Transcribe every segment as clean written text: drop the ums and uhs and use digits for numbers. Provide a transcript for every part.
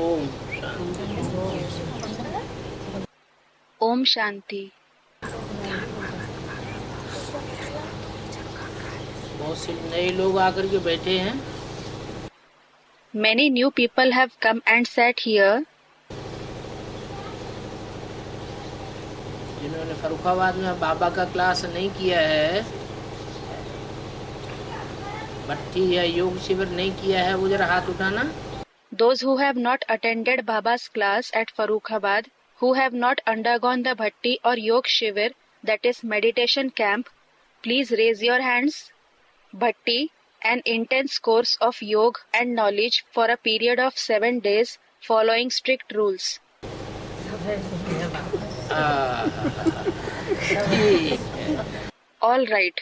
ओम शांति। ओम शांति। बहुत से नए लोग आकर के बैठे हैं। Many new people have come and sat here. जिन्होंने फरुखाबाद में बाबा का क्लास नहीं किया है, भट्टी या योग शिविर नहीं किया है, वो जरा हाथ उठाना। Those who have not attended Baba's class at Farrukhabad, who have not undergone the Bhatti or Yog Shivir, that is meditation camp, please raise your hands. Bhatti, an intense course of yoga and knowledge for a period of 7 days, following strict rules. ठीक है। All right.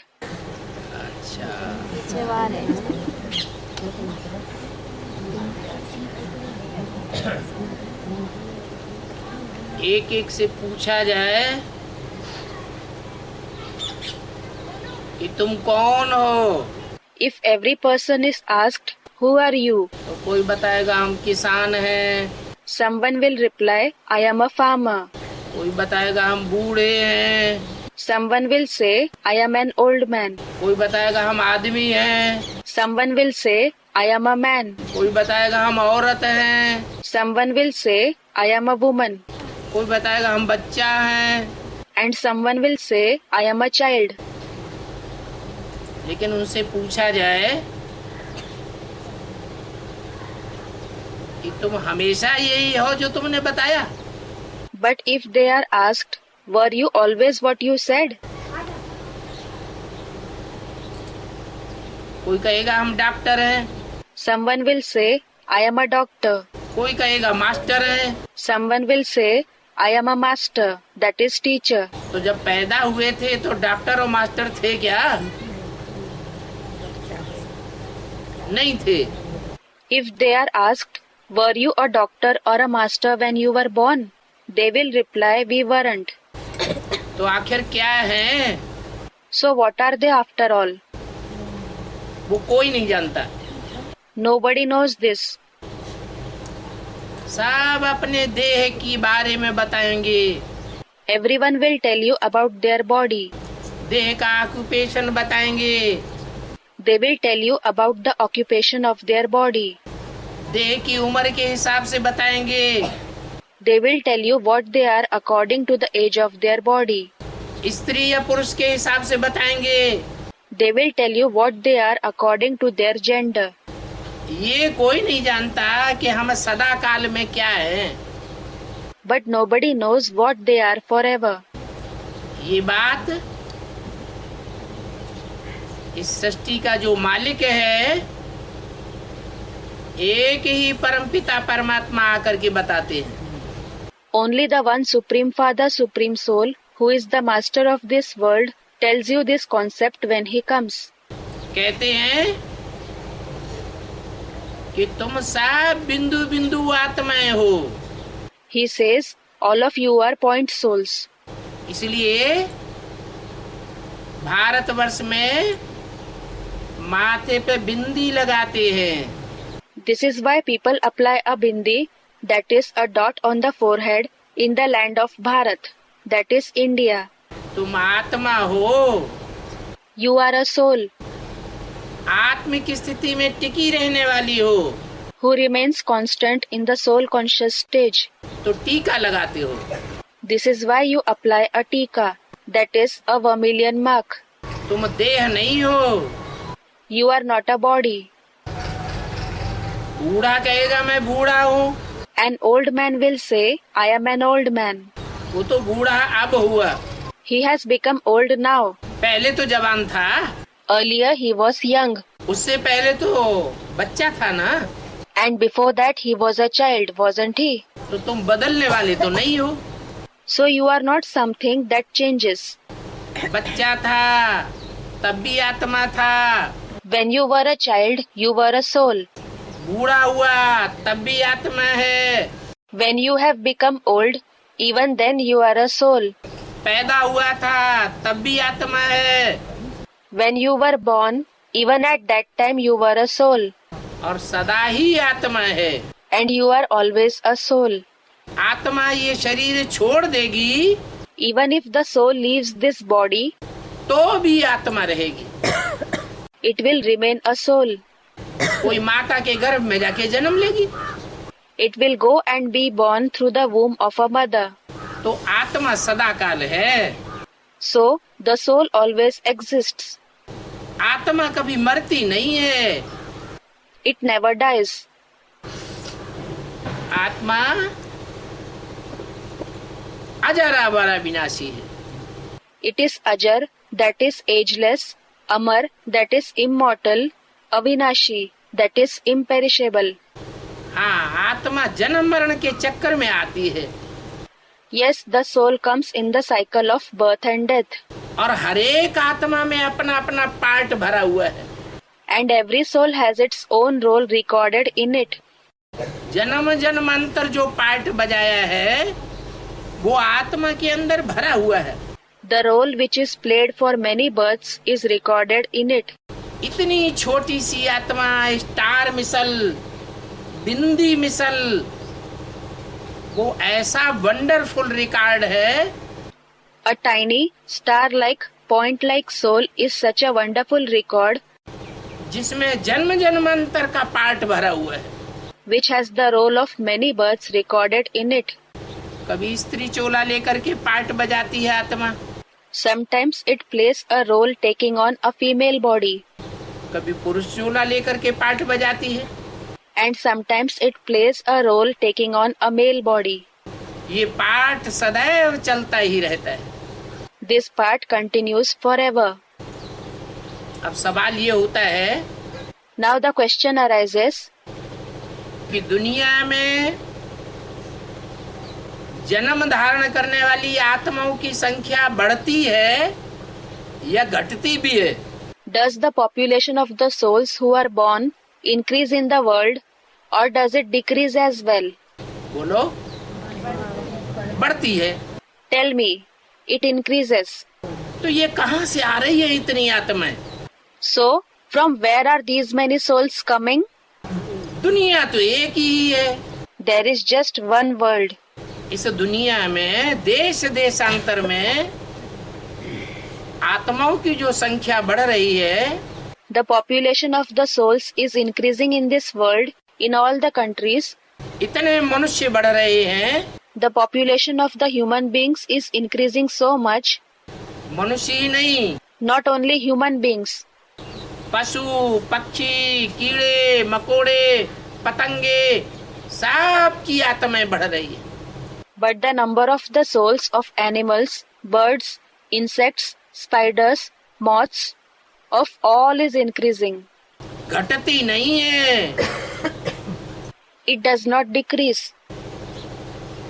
अच्छा, एक एक से पूछा जाए कि तुम कौन हो। If every person is asked, who are you? तो कोई बताएगा हम किसान हैं, Someone will reply, I am a farmer. कोई बताएगा हम बूढ़े हैं, Someone will say, I am an old man. कोई बताएगा हम आदमी हैं, Someone will say, I am a man. कोई बताएगा हम औरत हैं, Someone will say, I am a woman. कोई बताएगा हम बच्चा हैं। And someone will say, I am a child. लेकिन उनसे पूछा जाए कि तुम हमेशा यही हो जो तुमने बताया। But if they are asked, were you always what you said? कोई कहेगा हम डॉक्टर हैं, Someone will say, I am a doctor. कोई कहेगा मास्टर हैं। Someone will say, I am a master, that is teacher. तो जब पैदा हुए थे तो डॉक्टर और मास्टर थे क्या? नहीं थे। If they are asked, were you a doctor or a master when you were born? They will reply, we weren't. तो आखिर क्या है? So what are they after all? वो कोई नहीं जानता। Nobody knows this. सब अपने देह की बारे में बताएंगे। Everyone will tell you about their body. देह का ऑक्यूपेशन बताएंगे। They will tell you about the occupation of their body. देह की उम्र के हिसाब से बताएंगे। They will tell you what they are according to the age of their body. स्त्री या पुरुष के हिसाब से बताएंगे। They will tell you what they are according to their gender. ये कोई नहीं जानता कि हम सदा काल में क्या हैं। But nobody knows what they are forever. ये बात इस सृष्टि का जो मालिक है, एक ही परमपिता परमात्मा आकर के बताते हैं। Only the one Supreme Father, Supreme Soul, who is the master of this world, tells you this concept when he comes. कहते हैं कि तुम सब बिंदु बिंदु आत्माएं हो। He says, all of you are point souls. इसलिए भारतवर्ष में माथे पे बिंदी लगाते हैं। This is why people apply a bindi, that is a dot on the forehead, in the land of Bharat, that is India. तुम आत्मा हो। You are a soul आत्मिक स्थिति में टिकी रहने वाली हो, who remains constant in the soul conscious stage. तो टीका लगाते हो। This is why you apply a tika, that is a vermilion mark. तुम देह नहीं हो। You are not a body. बूढ़ा कहेगा मैं बूढ़ा हूँ। An old man will say, I am an old man. वो तो बूढ़ा अब हुआ, He has become old now. पहले तो जवान था। Earlier he was young, उससे पहले तो बच्चा था ना। and before that he was a child, wasn't he? तो तुम बदलने वाले तो नहीं हो। So you are not something that changes. बच्चा था तब भी आत्मा था, When you were a child, you were a soul. बूढ़ा हुआ तब भी आत्मा है। When you have become old, even then you are a soul. पैदा हुआ था तब भी आत्मा है, When you were born, even at that time you were a soul. और सदा ही आत्मा है। and you are always a soul. आत्मा ये शरीर छोड़ देगी Even if the soul leaves this body, तो भी आत्मा रहेगी। it will remain a soul. कोई माता के गर्भ में जाके जन्म लेगी It will go and be born through the womb of a mother. तो आत्मा सदा काल है। So, the soul always exists. आत्मा कभी मरती नहीं है। It never dies. आत्मा अजर अमर विनाशी है। It is Ajar, that is ageless, Amar, that is immortal, Avinashi, that is imperishable. हाँ, आत्मा जन्म मरण के चक्कर में आती है Yes, the soul comes in the cycle of birth and death, और हर एक आत्मा में अपना अपना पार्ट भरा हुआ है। and every soul has its own role recorded in it. जन्म जन्मांतर जो पार्ट बजाया है वो आत्मा के अंदर भरा हुआ है। The role which is played for many births is recorded in it. इतनी छोटी सी आत्मा, स्टार मिसल, बिंदी मिसल, वो ऐसा वंडरफुल रिकॉर्ड है। A tiny, star-like, point-like soul is such a wonderful record जिसमें जन्म जन्मांतर का पार्ट भरा हुआ है। which has the role of many births recorded in it. कभी स्त्री चोला लेकर के पार्ट बजाती है आत्मा, Sometimes it plays a role taking on a female body, कभी पुरुष चोला लेकर के पार्ट बजाती है। and sometimes it plays a role taking on a male body. ये पार्ट सदैव चलता ही रहता है। This part continues forever. अब सवाल ये होता है Now the question arises, कि दुनिया में जन्म धारण करने वाली आत्माओं की संख्या बढ़ती है या घटती भी है? does the population of the souls who are born increase in the world or does it decrease as well? बोलो। बढ़ती है। Tell me, it increases. तो ये कहाँ से आ रही है इतनी आत्माएं? So, from where are these many souls coming? दुनिया तो एक ही है। There is just one world. इस दुनिया में देश देशांतर में आत्माओं की जो संख्या बढ़ रही है, The population of the souls is increasing in this world, in all the countries. इतने मनुष्य बढ़ रहे हैं। The population of the human beings is increasing so much. मनुष्य ही नहीं, Not only human beings, पशु पक्षी कीड़े मकोड़े पतंगे सब की आत्माएं बढ़ रही है। but the number of the souls of animals, birds, insects, spiders, moths, of all is increasing. घटती नहीं है। It does not decrease.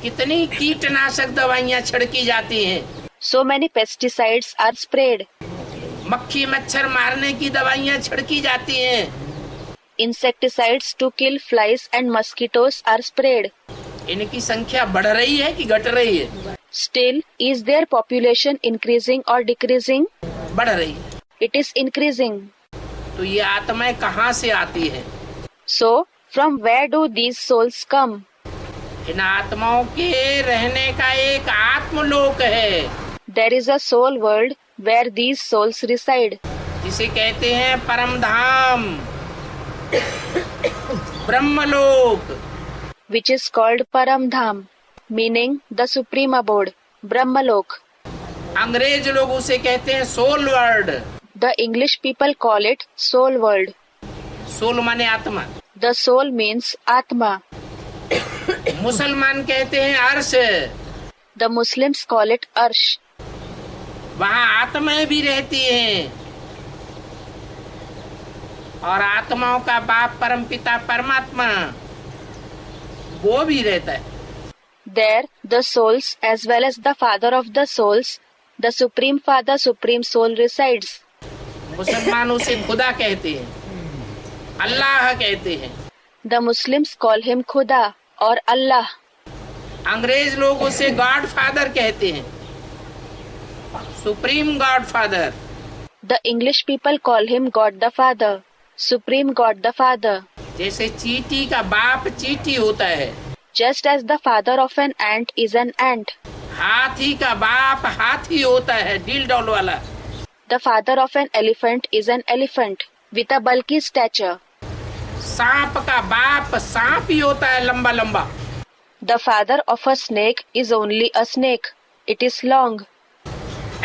कितनी कीटनाशक दवाइयाँ छिड़की जाती हैं, So many pesticides are sprayed. मक्खी मच्छर मारने की दवाइयाँ छिड़की जाती हैं। Insecticides to kill flies and mosquitoes are sprayed. इनकी संख्या बढ़ रही है कि घट रही है? Still, is their population increasing or decreasing? बढ़ रही है। It is increasing. तो ये आत्माएं कहाँ से आती है? So, from where do these souls come? इन आत्माओं के रहने का एक आत्मलोक है There is a soul world where these souls reside, जिसे कहते हैं परम धाम, ब्रह्मलोक। which is called Paramdham, meaning the supreme abode, Brahmalok. अंग्रेज लोग उसे कहते हैं soul world. The English people call it soul world. Soul माने आत्मा। The soul means Atma. मुसलमान कहते हैं अर्श। The Muslims call it Arsh. वहाँ आत्माएं भी रहती हैं और आत्माओं का बाप परम पिता परमात्मा वो भी रहता है। There, the souls as well as the father of the souls, the supreme father, supreme soul resides. मुसलमान उसे खुदा कहते हैं, अल्लाह कहते हैं। The Muslims call him Khuda or Allah. अंग्रेज लोग उसे गॉड फादर कहते हैं, supreme God father. The English people call him God the Father, Supreme God the Father. जैसे चींटी का बाप चींटी होता है, just as the father of an ant is an ant. हाथी का बाप हाथी होता है, डील डॉल वाला। The father of an elephant is an elephant with a bulky stature. सांप का बाप सांप ही होता है, लंबा लंबा। The father of a snake is only a snake. It is long.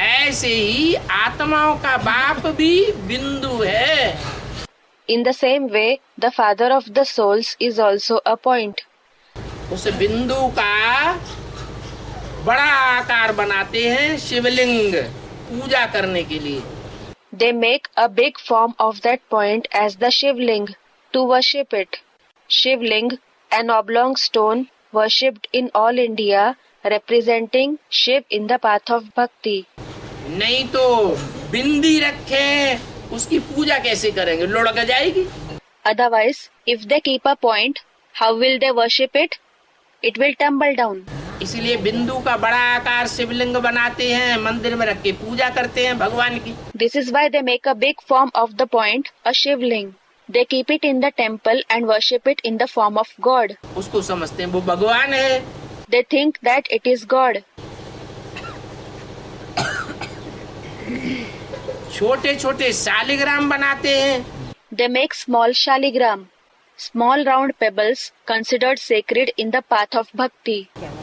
ऐसे ही आत्माओं का बाप भी बिंदु है। In the same way, the father of the souls is also a point. उस बिंदु का बड़ा आकार बनाते हैं शिवलिंग पूजा करने के लिए। They make a big form of that point as the Shivling to worship it. Shivling, an oblong stone worshipped in all India, representing Shiv in the path of bhakti. नहीं तो बिंदी रखे, उसकी पूजा कैसे करेंगे? लुढ़क जाएगी। Otherwise, if they keep a point, how will they worship it? It will tumble down. इसलिए बिंदु का बड़ा आकार शिवलिंग बनाते हैं, मंदिर में रख के पूजा करते हैं भगवान की। This is why they make a big form of the point, a Shivling. They keep it in the temple and worship it in the form of God. उसको समझते हैं वो भगवान है। They think that it is God. छोटे छोटे शालिग्राम बनाते हैं। They make small shaligram, small round pebbles considered sacred in the path of bhakti.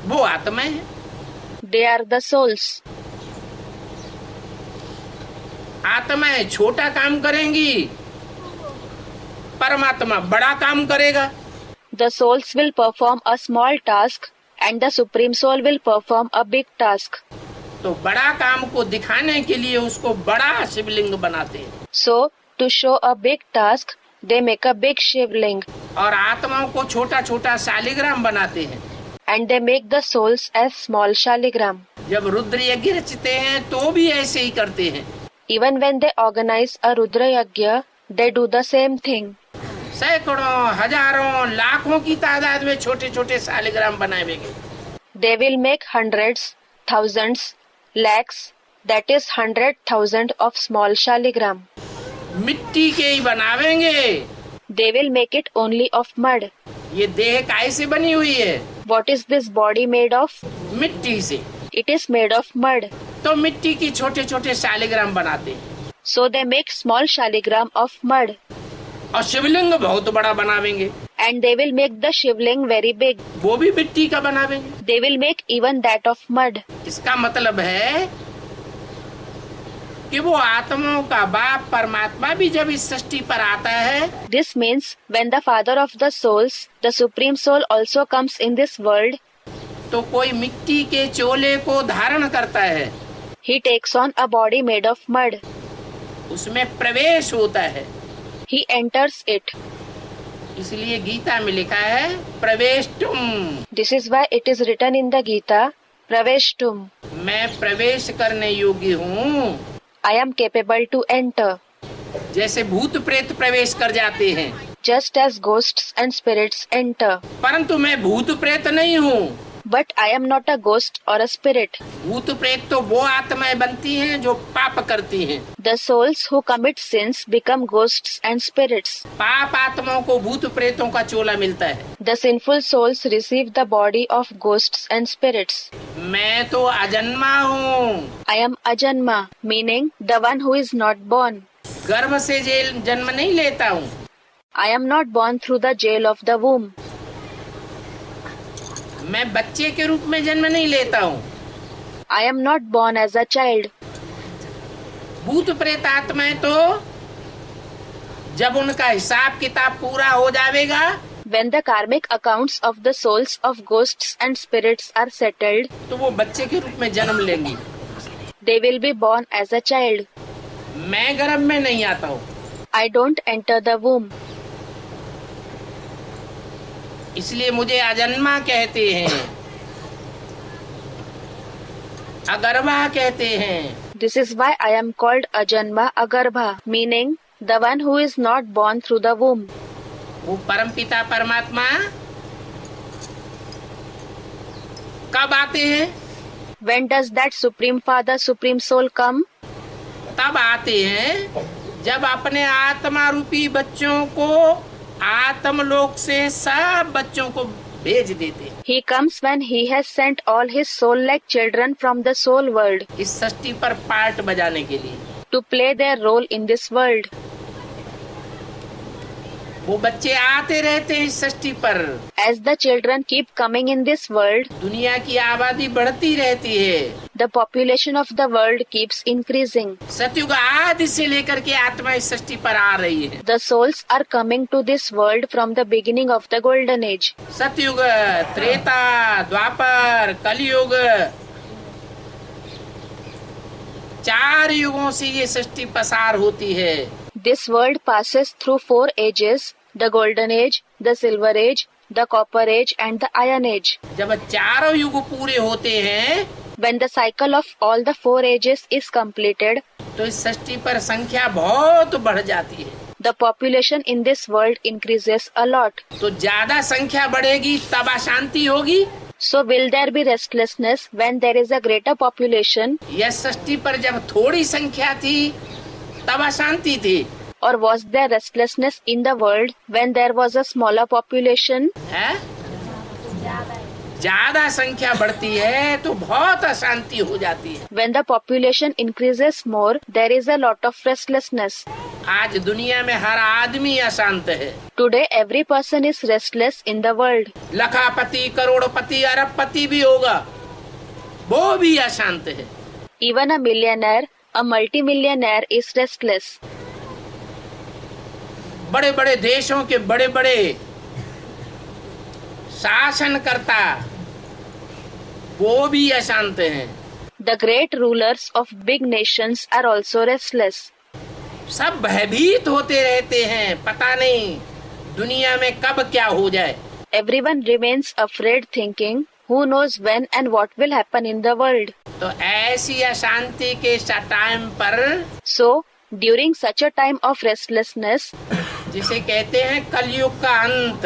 वो आत्मा है। They are the souls. आत्माएं छोटा काम करेंगी, परमात्मा बड़ा काम करेगा। The souls will perform a small task and the Supreme Soul will perform a big task. तो बड़ा काम को दिखाने के लिए उसको बड़ा शिवलिंग बनाते हैं। So, to show a big task, they make a big Shivling. और आत्माओं को छोटा छोटा शालिग्राम बनाते हैं। And they make the souls as small shaligram. जब रुद्र यज्ञ रचते हैं तो भी ऐसे ही करते हैं। Even when they organize a Rudra Yajna, they do the same thing. सैकड़ों हजारों लाखों की तादाद में छोटे छोटे शालिग्राम बनाए गए। They will make hundreds, thousands, lakhs, that is 100,000 of small shaligram. मिट्टी के ही बनावेंगे। They will make it only of mud. ये देह काहे से बनी हुई है? What is this body made of? मिट्टी से। It is made of mud. तो मिट्टी की छोटे छोटे शालिग्राम बनाते हैं। So they make small shaligram of mud. और शिवलिंग बहुत बड़ा बनावेंगे। And they will make the Shivling very big. वो भी मिट्टी का बनावेंगे। They will make even that of mud. इसका मतलब है कि वो आत्माओं का बाप परमात्मा भी जब इस सृष्टि पर आता है, This means when the father of the souls, the Supreme Soul also comes in this world, तो कोई मिट्टी के चोले को धारण करता है। he takes on a body made of mud. उसमें प्रवेश होता है। He enters it. इसलिए गीता में लिखा है प्रवेष्टुम। This is why it is written in the Gita, Praveshtum. मैं प्रवेश करने योग्य हूँ। I am capable to enter. जैसे भूत प्रेत प्रवेश कर जाते हैं, Just as ghosts and spirits enter. परंतु मैं भूत प्रेत नहीं हूँ। But I am not a ghost or a spirit. भूत प्रेत तो वो आत्माएं बनती हैं जो पाप करती हैं। The souls who commit sins become ghosts and spirits. पाप आत्माओं को भूत प्रेतों का चोला मिलता है। The sinful souls receive the body of ghosts and spirits. मैं तो अजन्मा हूँ। I am Ajanma, meaning the one who is not born. गर्भ से जेल जन्म नहीं लेता हूँ। I am not born through the jail of the womb. मैं बच्चे के रूप में जन्म नहीं लेता हूँ। I am not born as a child. भूत प्रेत आत्माएं तो जब उनका हिसाब किताब पूरा हो जाएगा, When the karmic accounts of the souls of ghosts and spirits are settled, तो वो बच्चे के रूप में जन्म लेंगी। they will be born as a child. मैं गर्भ में नहीं आता हूँ। I don't enter the womb. इसलिए मुझे अजन्मा कहते हैं, अगर्भा कहते हैं। This is why I am called Ajanma Agarbha, meaning the one who is not born through the womb. वो परमपिता परमात्मा कब आते हैं? When does that Supreme Father, Supreme Soul come? तब आते हैं जब अपने आत्मा रूपी बच्चों को आत्मलोक से सब बच्चों को भेज देते हैं। He comes when he has sent all his soul-like children from the soul world इस सृष्टि पर पार्ट बजाने के लिए। to play their role in this world. वो बच्चे आते रहते हैं इस सृष्टि पर। As the children keep coming in this world, दुनिया की आबादी बढ़ती रहती है। the population of the world keeps increasing. सतयुग आदि से लेकर के आत्मा इस सृष्टि पर आ रही है। The souls are coming to this world from the beginning of the golden age. सतयुग, त्रेता, द्वापर, कलयुग, 4 युगों से ये सृष्टि पसार होती है। This world passes through 4 ages, the golden age, the silver age, the copper age and the iron age. जब 4 युग पूरे होते हैं When the cycle of all the 4 ages is completed, तो इस सृष्टि पर संख्या बहुत बढ़ जाती है। the population in this world increases a lot. तो ज्यादा संख्या बढ़ेगी तब अशांति होगी। So will there be restlessness when there is a greater population, यह सृष्टि पर जब थोड़ी संख्या थी तब अशांति थी। or was there restlessness in the world when there was a smaller population? है? ज्यादा संख्या बढ़ती है तो बहुत अशांति हो जाती है। When the population increases more, there is a lot of restlessness. आज दुनिया में हर आदमी अशांत है। Today every person is restless in the world. लखापति, करोड़पति, अरबपति भी होगा, वो भी अशांत है। Even a millionaire, a multimillionaire is restless. बड़े बड़े देशों के बड़े बड़े शासनकर्ता वो भी अशांत हैं। The great rulers of big nations are also restless. सब भयभीत होते रहते हैं, पता नहीं दुनिया में कब क्या हो जाए। Everyone remains afraid thinking, who knows when and what will happen in the world. तो ऐसी अशांति के टाइम पर So, during such a time of restlessness, जिसे कहते हैं कलयुग का अंत,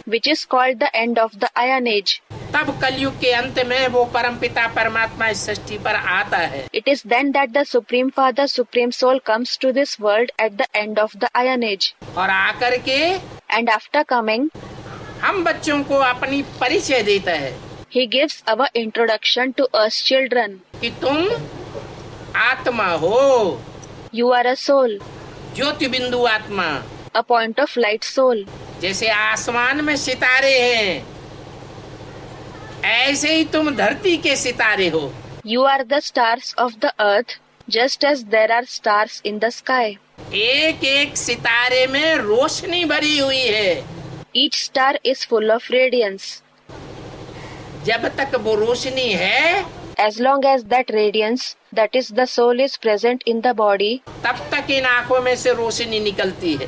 which is called the end of the Iron Age, तब कलयुग के अंत में वो परमपिता परमात्मा इस सृष्टि पर आता है। it is then that the Supreme Father, Supreme Soul comes to this world at the end of the Iron Age. और आकर के And after coming, हम बच्चों को अपनी परिचय देता है he gives our introduction to us children. कि तुम आत्मा हो, You are a soul, ज्योति बिंदु आत्मा। a point of light soul. जैसे आसमान में सितारे हैं, ऐसे ही तुम धरती के सितारे हो। You are the stars of the earth, just as there are stars in the sky. एक एक सितारे में रोशनी भरी हुई है। Each star is full of radiance. जब तक वो रोशनी है As long as that radiance, that is the soul, is present in the body, तब तक इन आंखों में से रोशनी निकलती है।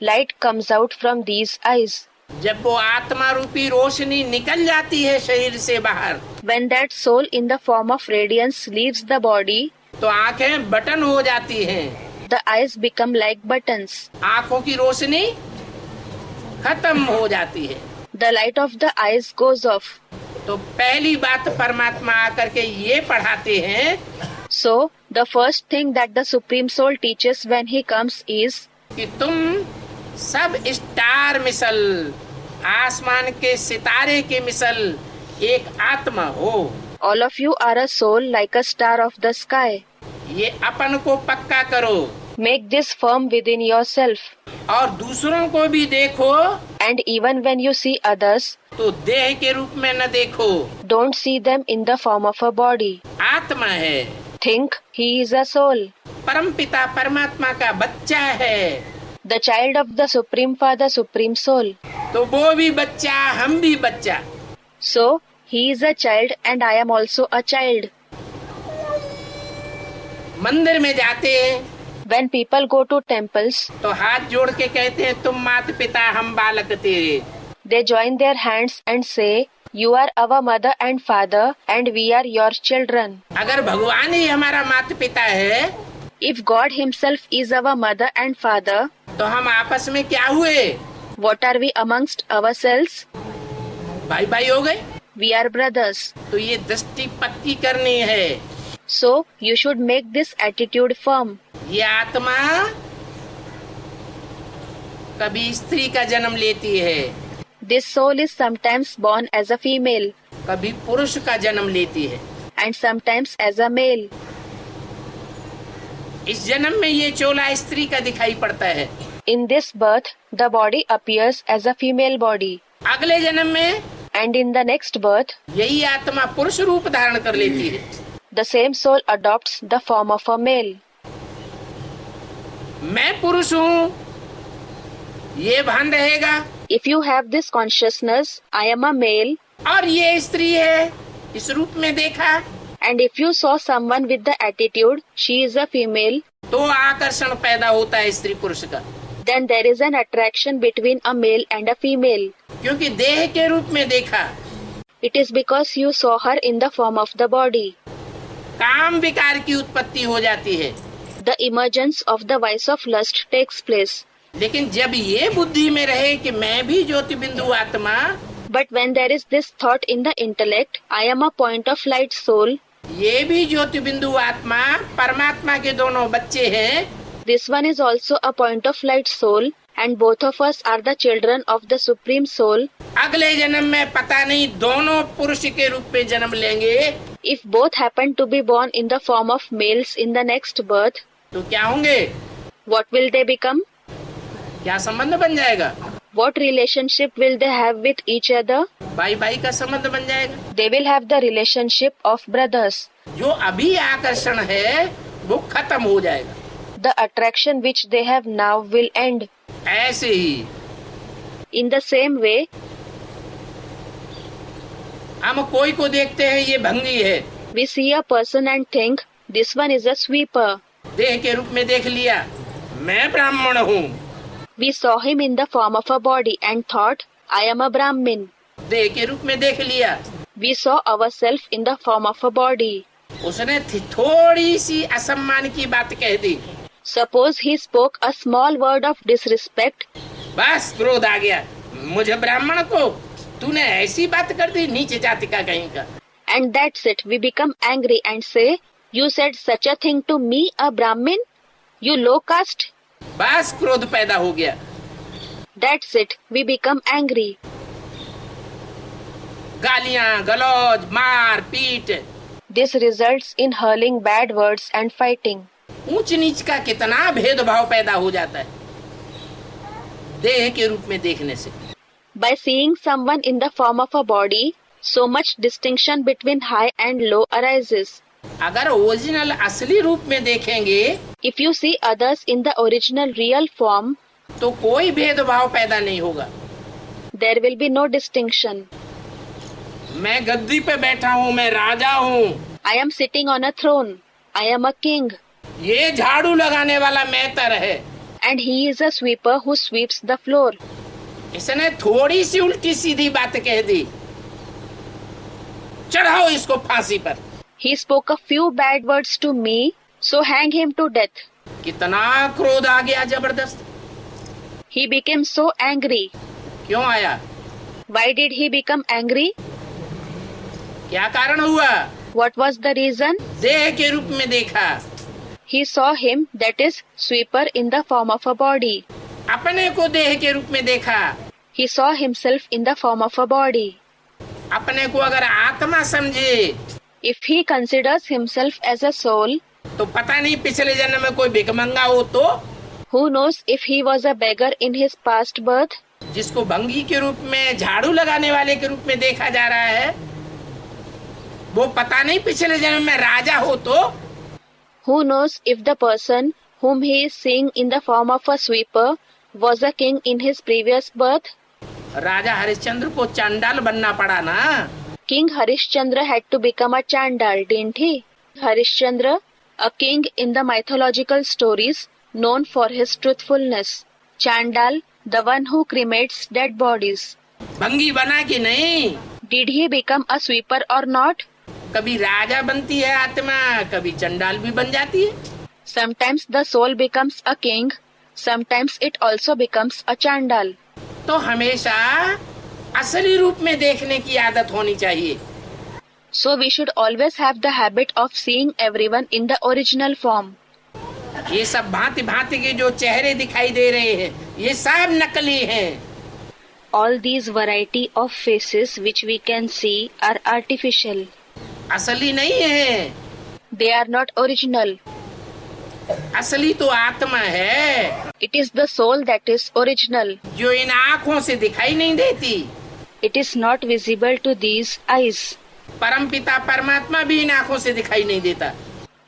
light comes out from these eyes. जब वो आत्मा रूपी रोशनी निकल जाती है शरीर से बाहर, When that soul in the form of radiance leaves the body, तो आंखें बटन हो जाती हैं। the eyes become like buttons. आंखों की रोशनी खत्म हो जाती है। The light of the eyes goes off. तो पहली बात परमात्मा आकर के ये पढ़ाते हैं So, the first thing that the Supreme Soul teaches when he comes is, कि तुम सब स्टार मिसल, आसमान के सितारे के मिसल एक आत्मा हो। all of you are a soul like a star of the sky. ये अपन को पक्का करो Make this firm within yourself. और दूसरों को भी देखो And even when you see others, तो देह के रूप में न देखो, don't see them in the form of a body. आत्मा है, Think he is a soul, परमपिता परमात्मा का बच्चा है। the child of the Supreme Father, Supreme Soul. तो वो भी बच्चा, हम भी बच्चा। So, he is a child and I am also a child. मंदिर में जाते हैं When people go to temples, तो हाथ जोड़ के कहते हैं तुम माता पिता हम बालक तेरे। they join their hands and say, you are our mother and father and we are your children. अगर भगवान ही हमारा माता पिता है If God himself is our mother and father, तो हम आपस में क्या हुए? what are we amongst ourselves? भाई भाई हो गए। We are brothers. तो ये दृष्टि पक्की करनी है। So, you should make this attitude firm. ये आत्मा कभी स्त्री का जन्म लेती है, This soul is sometimes born as a female कभी पुरुष का जन्म लेती है। and sometimes as a male. इस जन्म में ये चोला स्त्री का दिखाई पड़ता है, In this birth, the body appears as a female body, अगले जन्म में and in the next birth, यही आत्मा पुरुष रूप धारण कर लेती है। the same soul adopts the form of a male. मैं पुरुष हूँ, ये भान रहेगा, If you have this consciousness, I am a male, और ये स्त्री है, इस रूप में देखा, and if you saw someone with the attitude, she is a female, तो आकर्षण पैदा होता है स्त्री पुरुष का, then there is an attraction between a male and a female. क्योंकि देह के रूप में देखा। It is because you saw her in the form of the body. काम विकार की उत्पत्ति हो जाती है, The emergence of the vice of lust takes place. लेकिन जब ये बुद्धि में रहे कि मैं भी ज्योति बिंदु आत्मा, But when there is this thought in the intellect, I am a point of light soul, ये भी ज्योति बिंदु आत्मा परमात्मा के दोनों बच्चे हैं, this one is also a point of light soul, and both of us are the children of the Supreme Soul. अगले जन्म में पता नहीं दोनों पुरुष के रूप में जन्म लेंगे, If both happen to be born in the form of males in the next birth, तो क्या होंगे? what will they become? क्या संबंध बन जाएगा? What relationship will they have with each other? भाई भाई का संबंध बन जाएगा। They will have the relationship of brothers. जो अभी आकर्षण है वो खत्म हो जाएगा। The attraction which they have now will end. ऐसे ही In the same way, हम कोई को देखते हैं, ये भंगी है, we see a person and think, this one is a sweeper. देह के रूप में देख लिया, मैं ब्राह्मण हूँ, We saw him in the form of a body and thought, I am a Brahmin. देह के रूप में देख लिया, We saw ourselves in the form of a body. उसने थोड़ी सी असम्मान की बात कह दी, Suppose he spoke a small word of disrespect, बस क्रोध आ गया, मुझे ब्राह्मण को तूने ऐसी बात कर दी, नीचे जाति का कहीं का। and that's it. We become angry and say, you said such a thing to me, a Brahmin? You low caste? बस क्रोध पैदा हो गया। That's it. We become angry. गालियां, गलौज, मार पीट, This results in hurling bad words and fighting. ऊंच नीच का कितना भेदभाव पैदा हो जाता है देह के रूप में देखने से। By seeing someone in the form of a body, so much distinction between high and low arises. अगर ओरिजिनल असली रूप में देखेंगे If you see others in the original real form, तो कोई भेदभाव पैदा नहीं होगा। there will be no distinction. मैं गद्दी पे बैठा हूँ, मैं राजा हूँ, I am sitting on a throne. I am a king. ये झाड़ू लगाने वाला मेहतर है, And he is a sweeper who sweeps the floor. इसने थोड़ी सी उल्टी सीधी बात कह दी, चढ़ाओ इसको फांसी पर। He spoke a few bad words to me, so hang him to death. कितना क्रोध आ गया जबरदस्त। He became so angry. क्यों आया? Why did he become angry? क्या कारण हुआ? What was the reason? देह के रूप में देखा, He saw him, that is, sweeper in the form of a body. अपने को देह के रूप में देखा, He saw himself in the form of a body. अपने को अगर आत्मा समझे If he considers himself as a soul, तो पता नहीं पिछले जन्म में कोई भिखमंगा हो तो, who knows if he was a beggar in his past birth? जिसको भंगी के रूप में, झाड़ू लगाने वाले के रूप में देखा जा रहा है, वो पता नहीं पिछले जन्म में राजा हो तो। Who knows if the person whom he is seeing in the form of a sweeper was a king in his previous birth? राजा हरिश्चंद्र को चांडाल बनना पड़ा ना। King Harishchandra had to become a Chandal, didn't he? Harishchandra, a king in the mythological stories, known for his truthfulness. Chandal, the one who cremates dead bodies. भंगी बना कि नहीं? Did he become a sweeper or not? कभी राजा बनती है आत्मा, कभी चंडाल भी बन जाती है। Sometimes the soul becomes a king, sometimes it also becomes a Chandal. तो हमेशा असली रूप में देखने की आदत होनी चाहिए। So we should always have the habit of seeing everyone in the original form. ये सब भांति भांति के जो चेहरे दिखाई दे रहे हैं, ये सब नकली हैं। All these variety of faces which we can see are artificial. असली नहीं है। They are not original. असली तो आत्मा है, It is the soul that is original. जो इन आँखों से दिखाई नहीं देती। It is not visible to these eyes. परमपिता परमात्मा भी इन आँखों से दिखाई नहीं देता।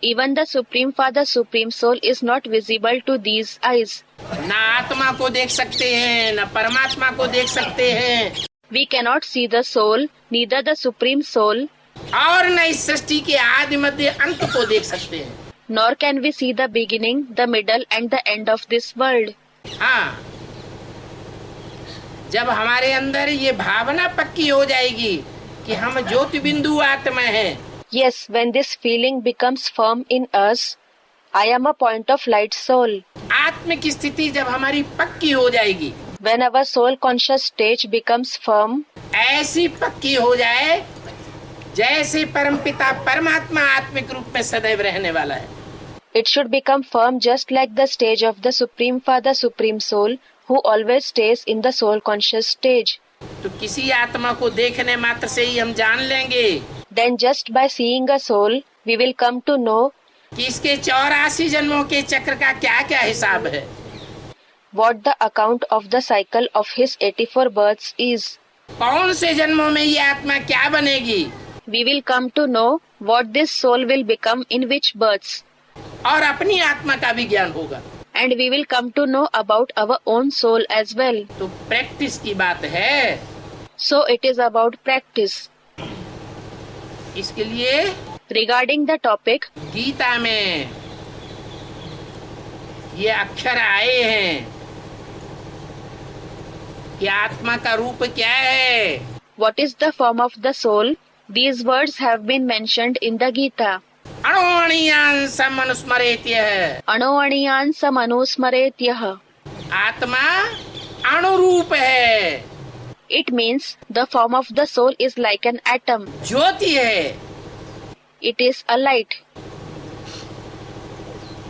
Even the Supreme Father, Supreme Soul is not visible to these eyes. ना आत्मा को देख सकते हैं, न परमात्मा को देख सकते हैं, We cannot see the soul, neither the Supreme Soul, और न इस सृष्टि के आदि मध्य अंत को देख सकते हैं। nor can we see the beginning, the middle and the end of this world. हाँ, जब हमारे अंदर ये भावना पक्की हो जाएगी कि हम ज्योति बिंदु आत्मा हैं, Yes, when this feeling becomes firm in us, I am a point of light soul. आत्मिक स्थिति जब हमारी पक्की हो जाएगी, When our soul conscious stage becomes firm, ऐसी पक्की हो जाए जैसे परमपिता परमात्मा आत्मिक रूप में सदैव रहने वाला है। it should become firm just like the stage of the Supreme Father, Supreme Soul, who always stays in the soul conscious stage. तो किसी आत्मा को देखने मात्र से ही हम जान लेंगे Then just by seeing a soul, we will come to know कि इसके 84 जन्मों के चक्र का क्या क्या हिसाब है। what the account of the cycle of his 84 births is. कौन से जन्मों में ये आत्मा क्या बनेगी, We will come to know what this soul will become in which births. और अपनी आत्मा का भी ज्ञान होगा। And we will come to know about our own soul as well. तो प्रैक्टिस की बात है। So it is about practice. इसके लिए Regarding the topic, गीता में ये अक्षर आए हैं कि आत्मा का रूप क्या है। what is the form of the soul? These words have been mentioned in the Gita. अणुअणीयान् समनुस्मरेत्यः। Anuaniyan samanusmaretyah. आत्मा अणुरूप है, It means the form of the soul is like an atom. ज्योति है। It is a light.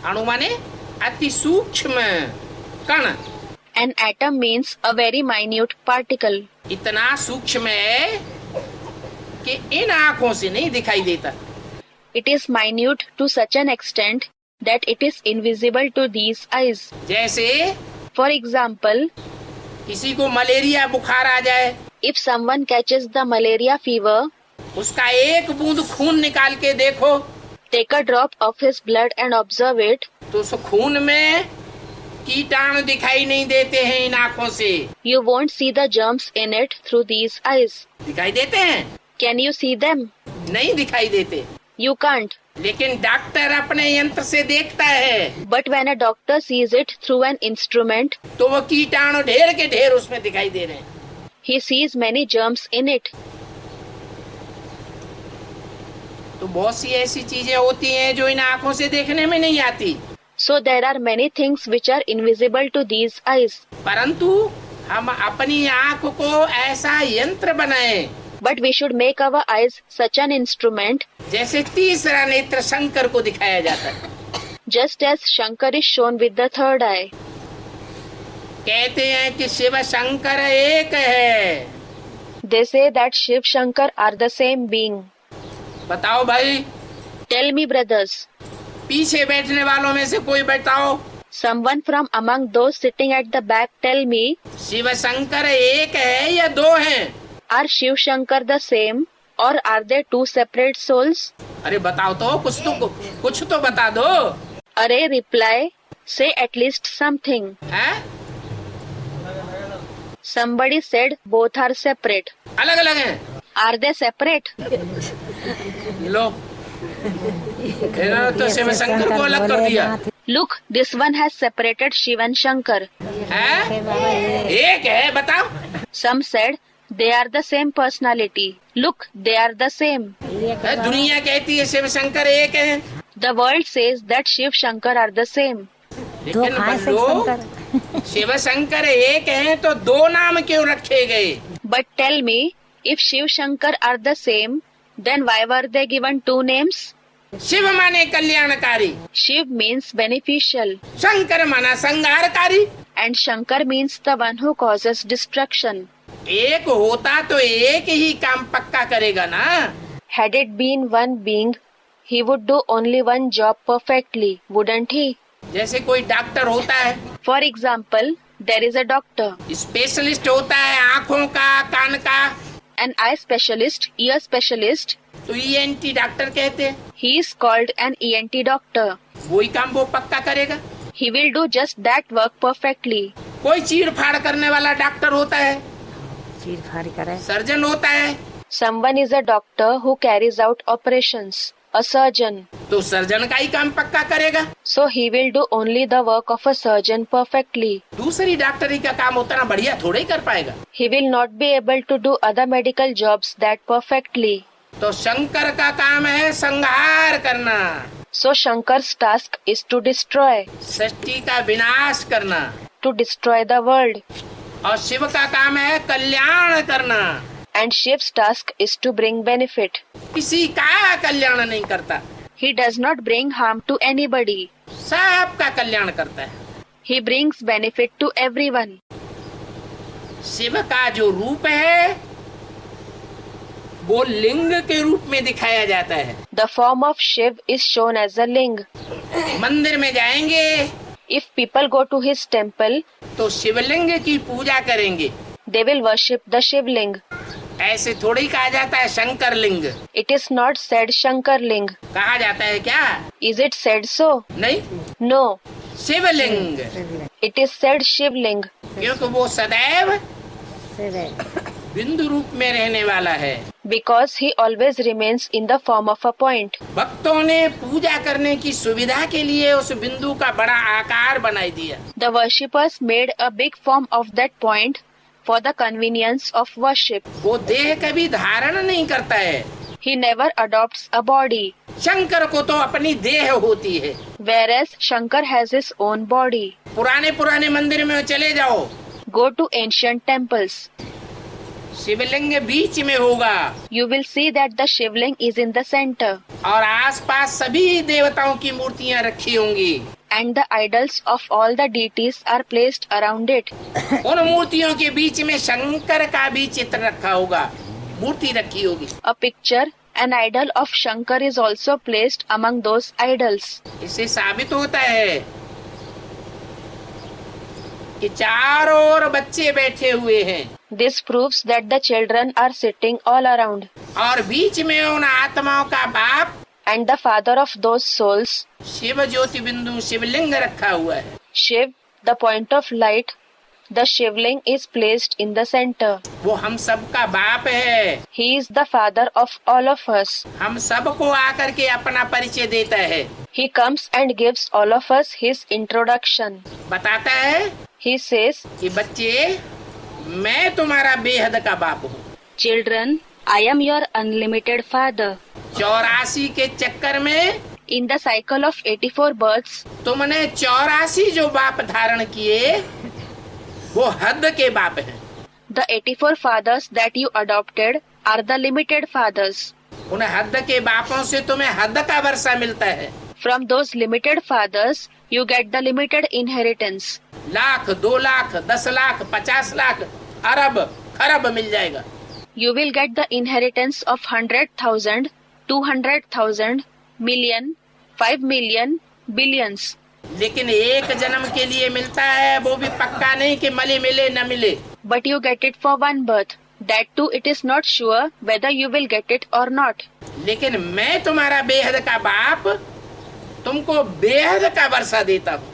अणु माने अति सूक्ष्म कण। An atom means a very minute particle. इतना सूक्ष्म है कि इन आँखों से नहीं दिखाई देता। It is minute to such an extent that it is invisible to these eyes. जैसे For example, किसी को मलेरिया बुखार आ जाए, if someone catches the malaria fever, उसका एक बूंद खून निकाल के देखो, take a drop of his blood and observe it. तो उस खून में कीटाणु दिखाई नहीं देते हैं इन आँखों से। You won't see the germs in it through these eyes. दिखाई देते हैं? Can you see them? नहीं दिखाई देते। You can't. लेकिन डॉक्टर अपने यंत्र से देखता है, But when a doctor sees it through an instrument, तो वो कीटाणु ढेर के ढेर उसमें दिखाई दे रहे हैं। he sees many germs in it. तो बहुत सी ऐसी चीजें होती हैं जो इन आँखों से देखने में नहीं आती, So there are many things which are invisible to these eyes. परंतु हम अपनी आँख को ऐसा यंत्र बनाएं But we should make our eyes such an instrument, जैसे तीसरा नेत्र शंकर को दिखाया जाता है। just as Shankar is shown with the third eye. कहते हैं कि शिव शंकर एक है। They say that Shiv Shankar are the same being. बताओ भाई, Tell me, brothers, पीछे बैठने वालों में से कोई बताओ, someone from among those sitting at the back tell me, Shiv Shankar एक है या दो हैं? are Shiv Shankar the same or are they two separate souls? अरे बताओ तो, कुछ तो बता दो। Array reply, say at least something. हैं? Somebody said both are separate. अलग अलग हैं। Are they separate? लो, इन्होंने तो शिव शंकर को अलग कर दिया। Look, this one has separated Shiv and Shankar. हैं? एक है, बताओ। Some said they are the same personality. Look, they are the same. दुनिया कहती है शिव शंकर एक है, The world says that Shiv Shankar are the same. लेकिन बंदो, शिव शंकर एक है तो दो नाम क्यों रखे गए? But tell me, if Shiv Shankar are the same, then why were they given two names? Shiv माने कल्याणकारी, Shiv means beneficial, शंकर माना संहारकारी। and Shankar means the one who causes destruction. एक होता तो एक ही काम पक्का करेगा ना। Had it been one being, he would do only one job perfectly, wouldn't he? जैसे कोई डॉक्टर होता है, For example, there is a doctor, specialist होता है आँखों का, कान का, an eye specialist, ear specialist. तो ENT डॉक्टर कहते हैं। He is called an ENT doctor. वही काम वो पक्का करेगा। He will do just that work perfectly. कोई चीर फाड़ करने वाला डॉक्टर होता है, चीर फाड़ करे। सर्जन होता है, Someone is a doctor who carries out operations, a surgeon. तो सर्जन का ही काम पक्का करेगा। So he will do only the work of a surgeon perfectly. दूसरी डॉक्टरी का काम उतना बढ़िया थोड़ा ही कर पाएगा। He will not be able to do other medical jobs that perfectly. तो शंकर का काम है संहार करना, So Shankar's task is to destroy, सृष्टि का विनाश करना, to destroy the world. और शिव का काम है कल्याण करना। And Shiv's task is to bring benefit. किसी का कल्याण नहीं करता, He does not bring harm to anybody. सबका कल्याण करता है। He brings benefit to everyone. Shiv का जो रूप है वो लिंग के रूप में दिखाया जाता है। The form of Shiv is shown as a ling. मंदिर में जाएंगे If people go to his temple, तो शिवलिंग की पूजा करेंगे। they will worship the Shivling. ऐसे थोड़ी ही कहा जाता है शंकर लिंग, It is not said Shankar ling. कहा जाता है क्या? Is it said so? नहीं, No. Shivling, It is said Shivling. क्योंकि वो सदैव सिरे बिंदु रूप में रहने वाला है। Because he always remains in the form of a point. भक्तों ने पूजा करने की सुविधा के लिए उस बिंदु का बड़ा आकार बनाई दिया। The worshippers made a big form of that point for the convenience of worship. वो देह कभी धारण नहीं करता है। He never adopts a body, Shankar को तो अपनी देह होती है। whereas Shankar has his own body. पुराने मंदिर में चले जाओ, Go to ancient temples. शिवलिंग बीच में होगा You will see that the Shivling is in the center और आसपास सभी देवताओं की मूर्तियां रखी होंगी। and the idols of all the deities are placed around it. उन मूर्तियों के बीच में शंकर का भी चित्र रखा होगा, मूर्ति रखी होगी। A picture, an idol of Shankar is also placed among those idols. इससे साबित होता है कि चारों ओर बच्चे बैठे हुए हैं This proves that the children are sitting all around और बीच में उन आत्माओं का बाप and the father of those souls, Shiv ज्योति बिंदु शिवलिंग रखा हुआ है। Shiv, the point of light, the Shivling is placed in the center. वो हम सबका बाप है। He is the father of all of us. हम सबको आकर के अपना परिचय देता है, He comes and gives all of us his introduction. बताता है He says, कि बच्चे मैं तुम्हारा बेहद का बाप हूँ। Children, I am your unlimited father. 84 के चक्कर में In the cycle of 84 births, तुमने 84 जो बाप धारण किए वो हद के बाप हैं। the 84 fathers that you adopted are the limited fathers. उन हद के बापों से तुम्हें हद का वर्षा मिलता है। From those limited fathers, you get the limited inheritance. Lakh, 2 lakh, 10 lakh, 50 lakh, अरब, खरब मिल जाएगा। You will get the inheritance of 100,000, 200,000, million, 5 million, billions. लेकिन एक जन्म के लिए मिलता है, वो भी पक्का नहीं कि मिले न मिले। But you get it for one birth. That too, it is not sure whether you will get it or not. लेकिन मैं तुम्हारा बेहद का बाप तुमको बेहद का वर्षा देता हूँ।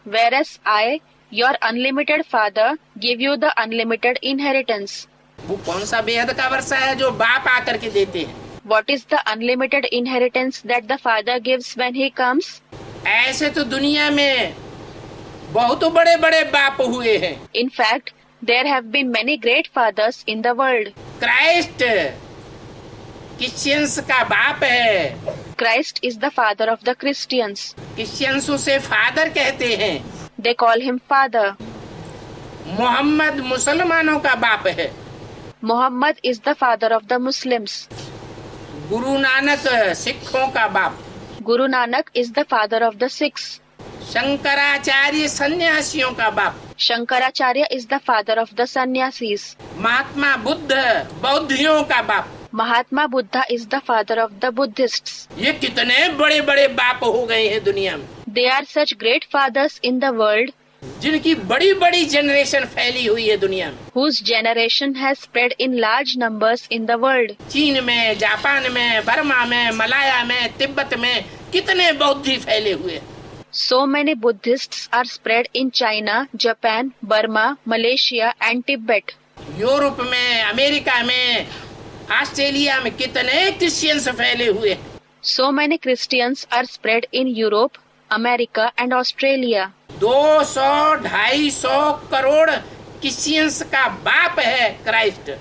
Whereas I, your unlimited father, give you the unlimited inheritance. वो कौन सा बेहद का वर्षा है जो बाप आकर के देते हैं? What is the unlimited inheritance that the father gives when he comes? ऐसे तो दुनिया में बहुत बड़े बड़े बाप हुए हैं। In fact, there have been many great fathers in the world. Christ Christians का बाप है। Christ is the father of the Christians. Christians उसे फादर कहते हैं। They call him father. Mohammad मुसलमानों का बाप है। Muhammad is the father of the Muslims. Guru Nanak सिखों का बाप। Guru Nanak is the father of the Sikhs. Shankaracharya सन्यासियों का बाप। Shankaracharya is the father of the sannyasis. Mahatma Buddha बौद्धियों का बाप। Mahatma Buddha is the father of the Buddhists. ये कितने बड़े बड़े बाप हो गए हैं दुनिया में, They are such great fathers in the world जिनकी बड़ी बड़ी जनरेशन फैली हुई है दुनिया में। whose generation has spread in large numbers in the world. चीन में, जापान में, बर्मा में, मलाया में, तिब्बत में कितने बौद्धि फैले हुए हैं। So many Buddhists are spread in China, Japan, Burma, Malaysia and Tibet. Europe में, अमेरिका में, ऑस्ट्रेलिया में कितने क्रिश्चियंस फैले हुए हैं। So many Christians are spread in Europe, America and Australia. 200-250 crore Christians का बाप है Christ.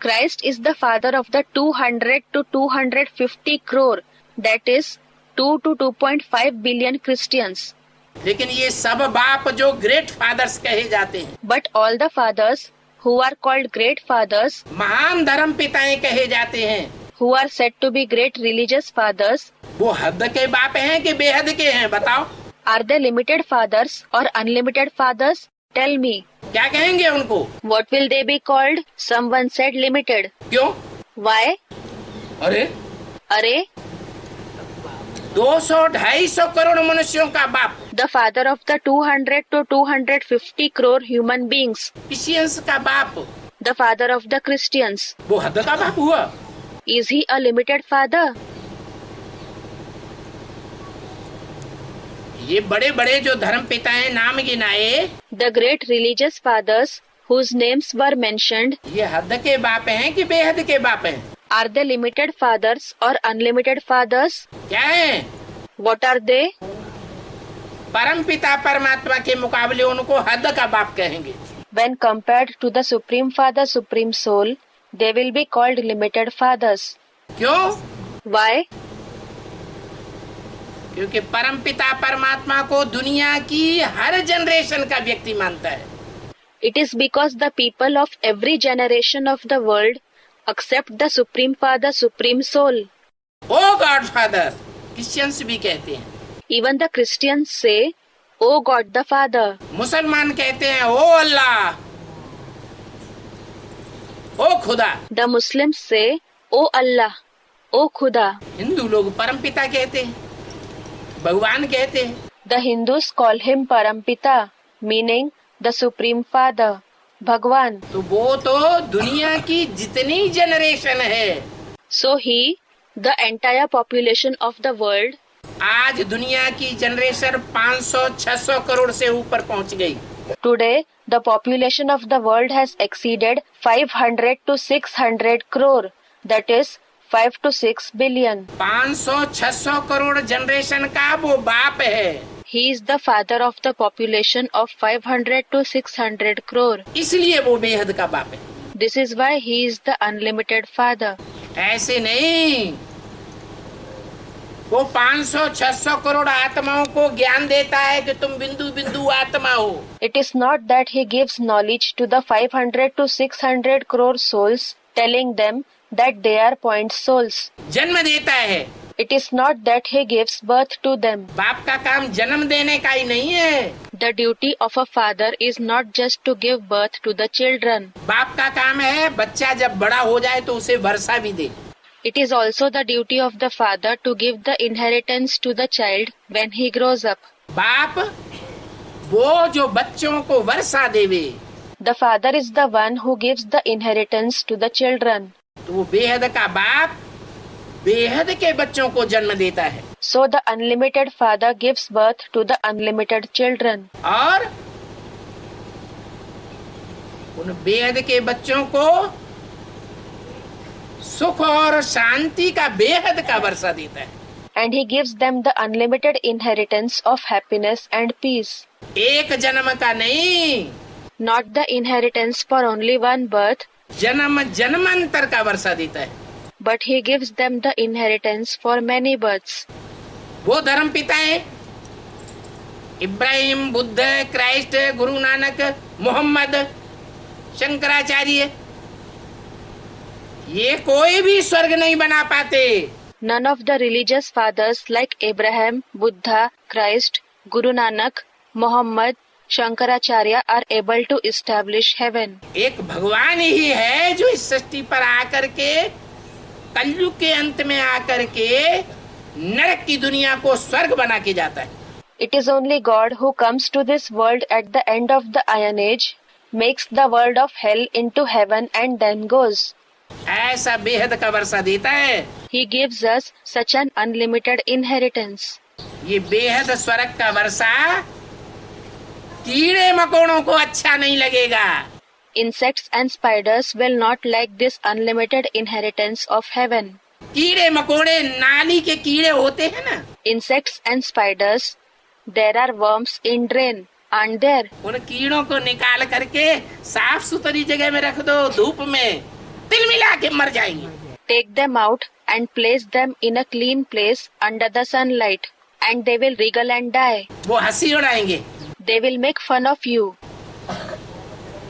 Christ is the father of the 200 to 250 crore, that is 2 to 2.5 billion Christians. लेकिन ये सब बाप जो ग्रेट फादर्स कहे जाते हैं, But all the fathers who are called great fathers, महान धर्म पिताएं कहे जाते हैं, who are said to be great religious fathers, वो हद के बाप हैं कि बेहद के हैं? बताओ, are they limited fathers or unlimited fathers? Tell me. क्या कहेंगे उनको? What will they be called? Someone said limited. क्यों? Why? अरे Array, 200-250 करोड़ मनुष्यों का बाप, the father of the 200 to 250 crore human beings, Christians का बाप, the father of the Christians. वो हद का बाप हुआ? Is he a limited father? ये बड़े बड़े जो धर्म पिताएं नाम गिनाए, The great religious fathers whose names were mentioned, ये हद के बाप हैं कि बेहद के बाप हैं? are they limited fathers or unlimited fathers? क्या है? What are they? परम पिता परमात्मा के मुकाबले उनको हद का बाप कहेंगे। When compared to the Supreme Father, Supreme Soul, they will be called limited fathers. क्यों? Why? क्योंकि परम पिता परमात्मा को दुनिया की हर जनरेशन का व्यक्ति मानता है। It is because the people of every generation of the world accept the Supreme Father, Supreme Soul. O God father, Christians भी कहते हैं। Even the Christians say, O God the Father. मुसलमान कहते हैं ओ अल्लाह, ओ खुदा। The Muslims say, O Allah, O Khuda. Hindu लोग परम पिता कहते हैं, भगवान कहते हैं। The Hindus call him Parampita, meaning the Supreme Father, Bhagwan. तो वो तो दुनिया की जितनी जनरेशन है, So he, the entire population of the world, आज दुनिया की जनरेशन 500-600 करोड़ से ऊपर पहुंच गई। today the population of the world has exceeded 500 to 600 crore, that is 5 to 6 billion. 500-600 crore generation का वो बाप है, He is the father of the population of 500 to 600 crore. इसलिए वो बेहद का बाप है। This is why he is the unlimited father. ऐसे नहीं, वो 500-600 करोड़ आत्माओं को ज्ञान देता है कि तुम बिंदु बिंदु आत्मा हो। It is not that he gives knowledge to the 500 to 600 crore souls, telling them that they are point souls. जन्म देता है। It is not that he gives birth to them. बाप का काम जन्म देने का ही नहीं है। The duty of a father is not just to give birth to the children. बाप का काम है बच्चा जब बड़ा हो जाए तो उसे वर्षा भी दे। It is also the duty of the father to give the inheritance to the child when he grows up. बाप वो जो बच्चों को वर्षा देवे, The father is the one who gives the inheritance to the children. तो वो बेहद का बाप बेहद के बच्चों को जन्म देता है। So the unlimited father gives birth to the unlimited children. और उन बेहद के बच्चों को सुख और शांति का बेहद का वर्षा देता है। And he gives them the unlimited inheritance of happiness and peace. एक जन्म का नहीं, Not the inheritance for only one birth, जन्म जन्मांतर का वर्षा देता है। but he gives them the inheritance for many births. वो धर्म पिता है, इब्राहिम, बुद्ध, क्राइस्ट, गुरु नानक, मोहम्मद, शंकराचार्य, ये कोई भी स्वर्ग नहीं बना पाते। None of the religious fathers like Abraham, Buddha, Christ, Guru Nanak, Muhammad, Shankaracharya are able to establish heaven. एक भगवान ही है जो इस सृष्टि पर आकर के कलयुग के अंत में आकर के नरक की दुनिया को स्वर्ग बना के जाता है. It is only God who comes to this world at the end of the Iron Age, makes the world of hell into heaven and then goes. ऐसा बेहद का वर्षा देता है. He gives us such an unlimited inheritance. ये बेहद स्वर्ग का वर्षा कीड़े मकोड़ों को अच्छा नहीं लगेगा. Insects and spiders will not like this unlimited inheritance of heaven. कीड़े मकोड़े नाली के कीड़े होते हैं ना. Insects and spiders, there are worms in drain, aren't there? उन कीड़ों को निकाल करके साफ सुथरी जगह में रख दो, धूप में तिल मिला के मर जाएंगे. Take them out and place them in a clean place under the sunlight, and they will wriggle and die. वो हंसी उड़ाएंगे. They will make fun of you.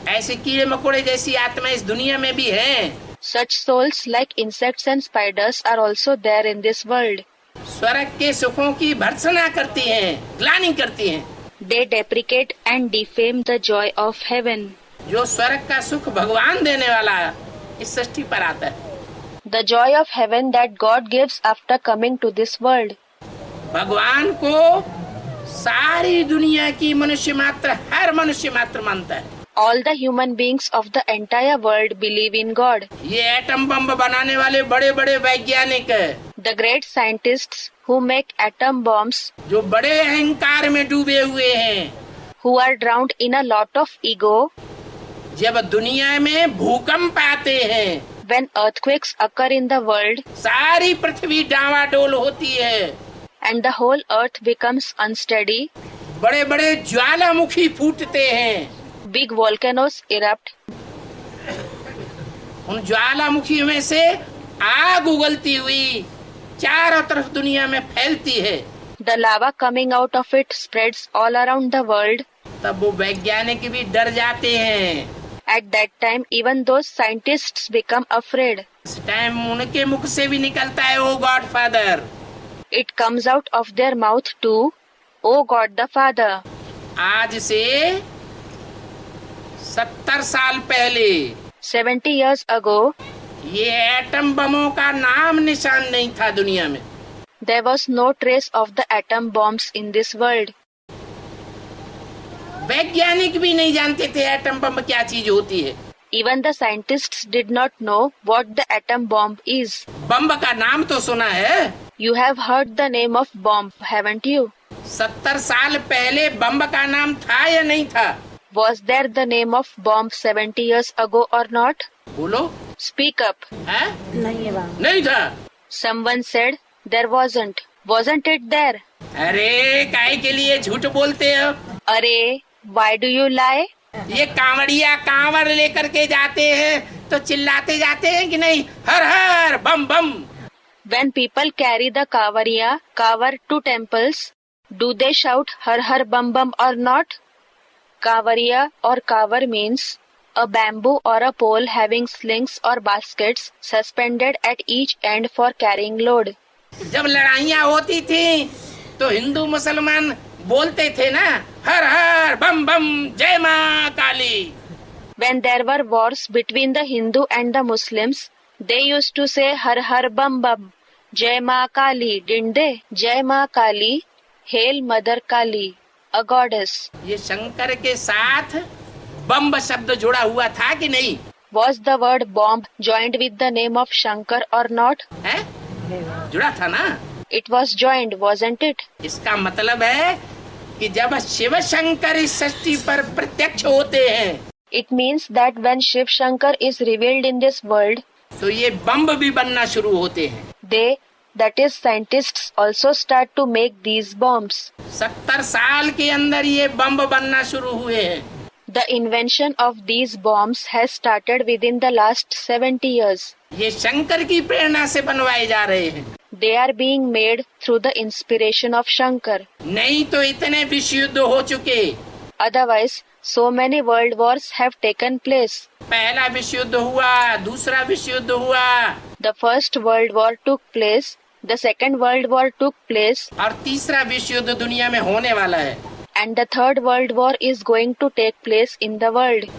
ऐसे कीड़े मकोड़े जैसी आत्मा इस दुनिया में भी है. Such souls like insects and spiders are also there in this world. स्वर्ग के सुखों की भर्त्सना करती हैं, ग्लानि करती हैं. They deprecate and defame the joy of heaven. जो स्वर्ग का सुख भगवान देने वाला इस सृष्टि पर आता है. The joy of heaven that God gives after coming to this world. भगवान को सारी दुनिया की मनुष्य मात्र, हर मनुष्य मात्र मानता है. All the human beings of the entire world believe in God. ये एटम बम बनाने वाले बड़े बड़े वैज्ञानिक, The great scientists who make atom bombs, जो बड़े अहंकार में डूबे हुए हैं, who are drowned in a lot of ego, जब दुनिया में भूकंप आते हैं, when earthquakes occur in the world, सारी पृथ्वी डावाडोल होती है, and the whole earth becomes unsteady, बड़े बड़े ज्वालामुखी फूटते हैं, big volcanoes erupt, उन ज्वालामुखी में से आग उगलती हुई चारों तरफ दुनिया में फैलती है, the lava coming out of it spreads all around the world. तब वो वैज्ञानिक भी डर जाते हैं. At that time, even those scientists become afraid. इस टाइम उनके मुख से भी निकलता है, oh God father. It comes out of their mouth too, O God the Father. आज से 70 साल पहले 70 years ago, ये एटम बमों का नाम निशान नहीं था दुनिया में. there was no trace of the atom bombs in this world. वैज्ञानिक भी नहीं जानते थे एटम बम क्या चीज होती है. Even the scientists did not know what the atom bomb is. बम का नाम तो सुना है. You have heard the name of bomb, haven't you? 70 साल पहले बम का नाम था या नहीं था? Was there the name of bomb 70 years ago or not? बोलो. Speak up. है? नहीं है बाबा. नहीं था. Someone said there wasn't. Wasn't it there? अरे काहे के लिए झूठ बोलते हो? अरे, why do you lie? ये कांवड़िया कांवर लेकर के जाते हैं तो चिल्लाते जाते हैं कि नहीं, हर हर बम बम. When people carry the kavar to temples, do they shout har har bum bum or not? Kavariya or kavar means a bamboo or a pole having slings or baskets suspended at each end for carrying load. जब लड़ाइयाँ होती थी तो हिंदू मुसलमान बोलते थे ना, हर हर बम बम जय माँ काली. When there were wars between the Hindu and the Muslims, they used to say har har bum bum, Jai Ma Kali, didn't they? Jai Ma Kali, Hail Mother Kali, a goddess. ये शंकर के साथ बम शब्द जुड़ा हुआ था कि नहीं? Was the word bomb joined with the name of Shankar or not? है? जुड़ा था ना? It was joined, wasn't it? इसका मतलब है कि जब शिव शंकर इस सृष्टि पर प्रत्यक्ष होते हैं, It means that when Shiv Shankar is revealed in this world, तो ये बम भी बनना शुरू होते हैं. they, that is scientists, also start to make these bombs. 70 साल के अंदर ये बम बनना शुरू हुए हैं. The invention of these bombs has started within the last 70 years. ये शंकर की प्रेरणा से बनवाए जा रहे हैं. They are being made through the inspiration of Shankar. नहीं तो इतने विश्व युद्ध हो चुके. Otherwise, so many world wars have taken place. पहला विश्व युद्ध हुआ, दूसरा विश्व युद्ध हुआ, The first world war took place, The Second World War took place, और तीसरा विश्व युद्ध दुनिया में होने वाला है। and the Third World War is going to take place in the world.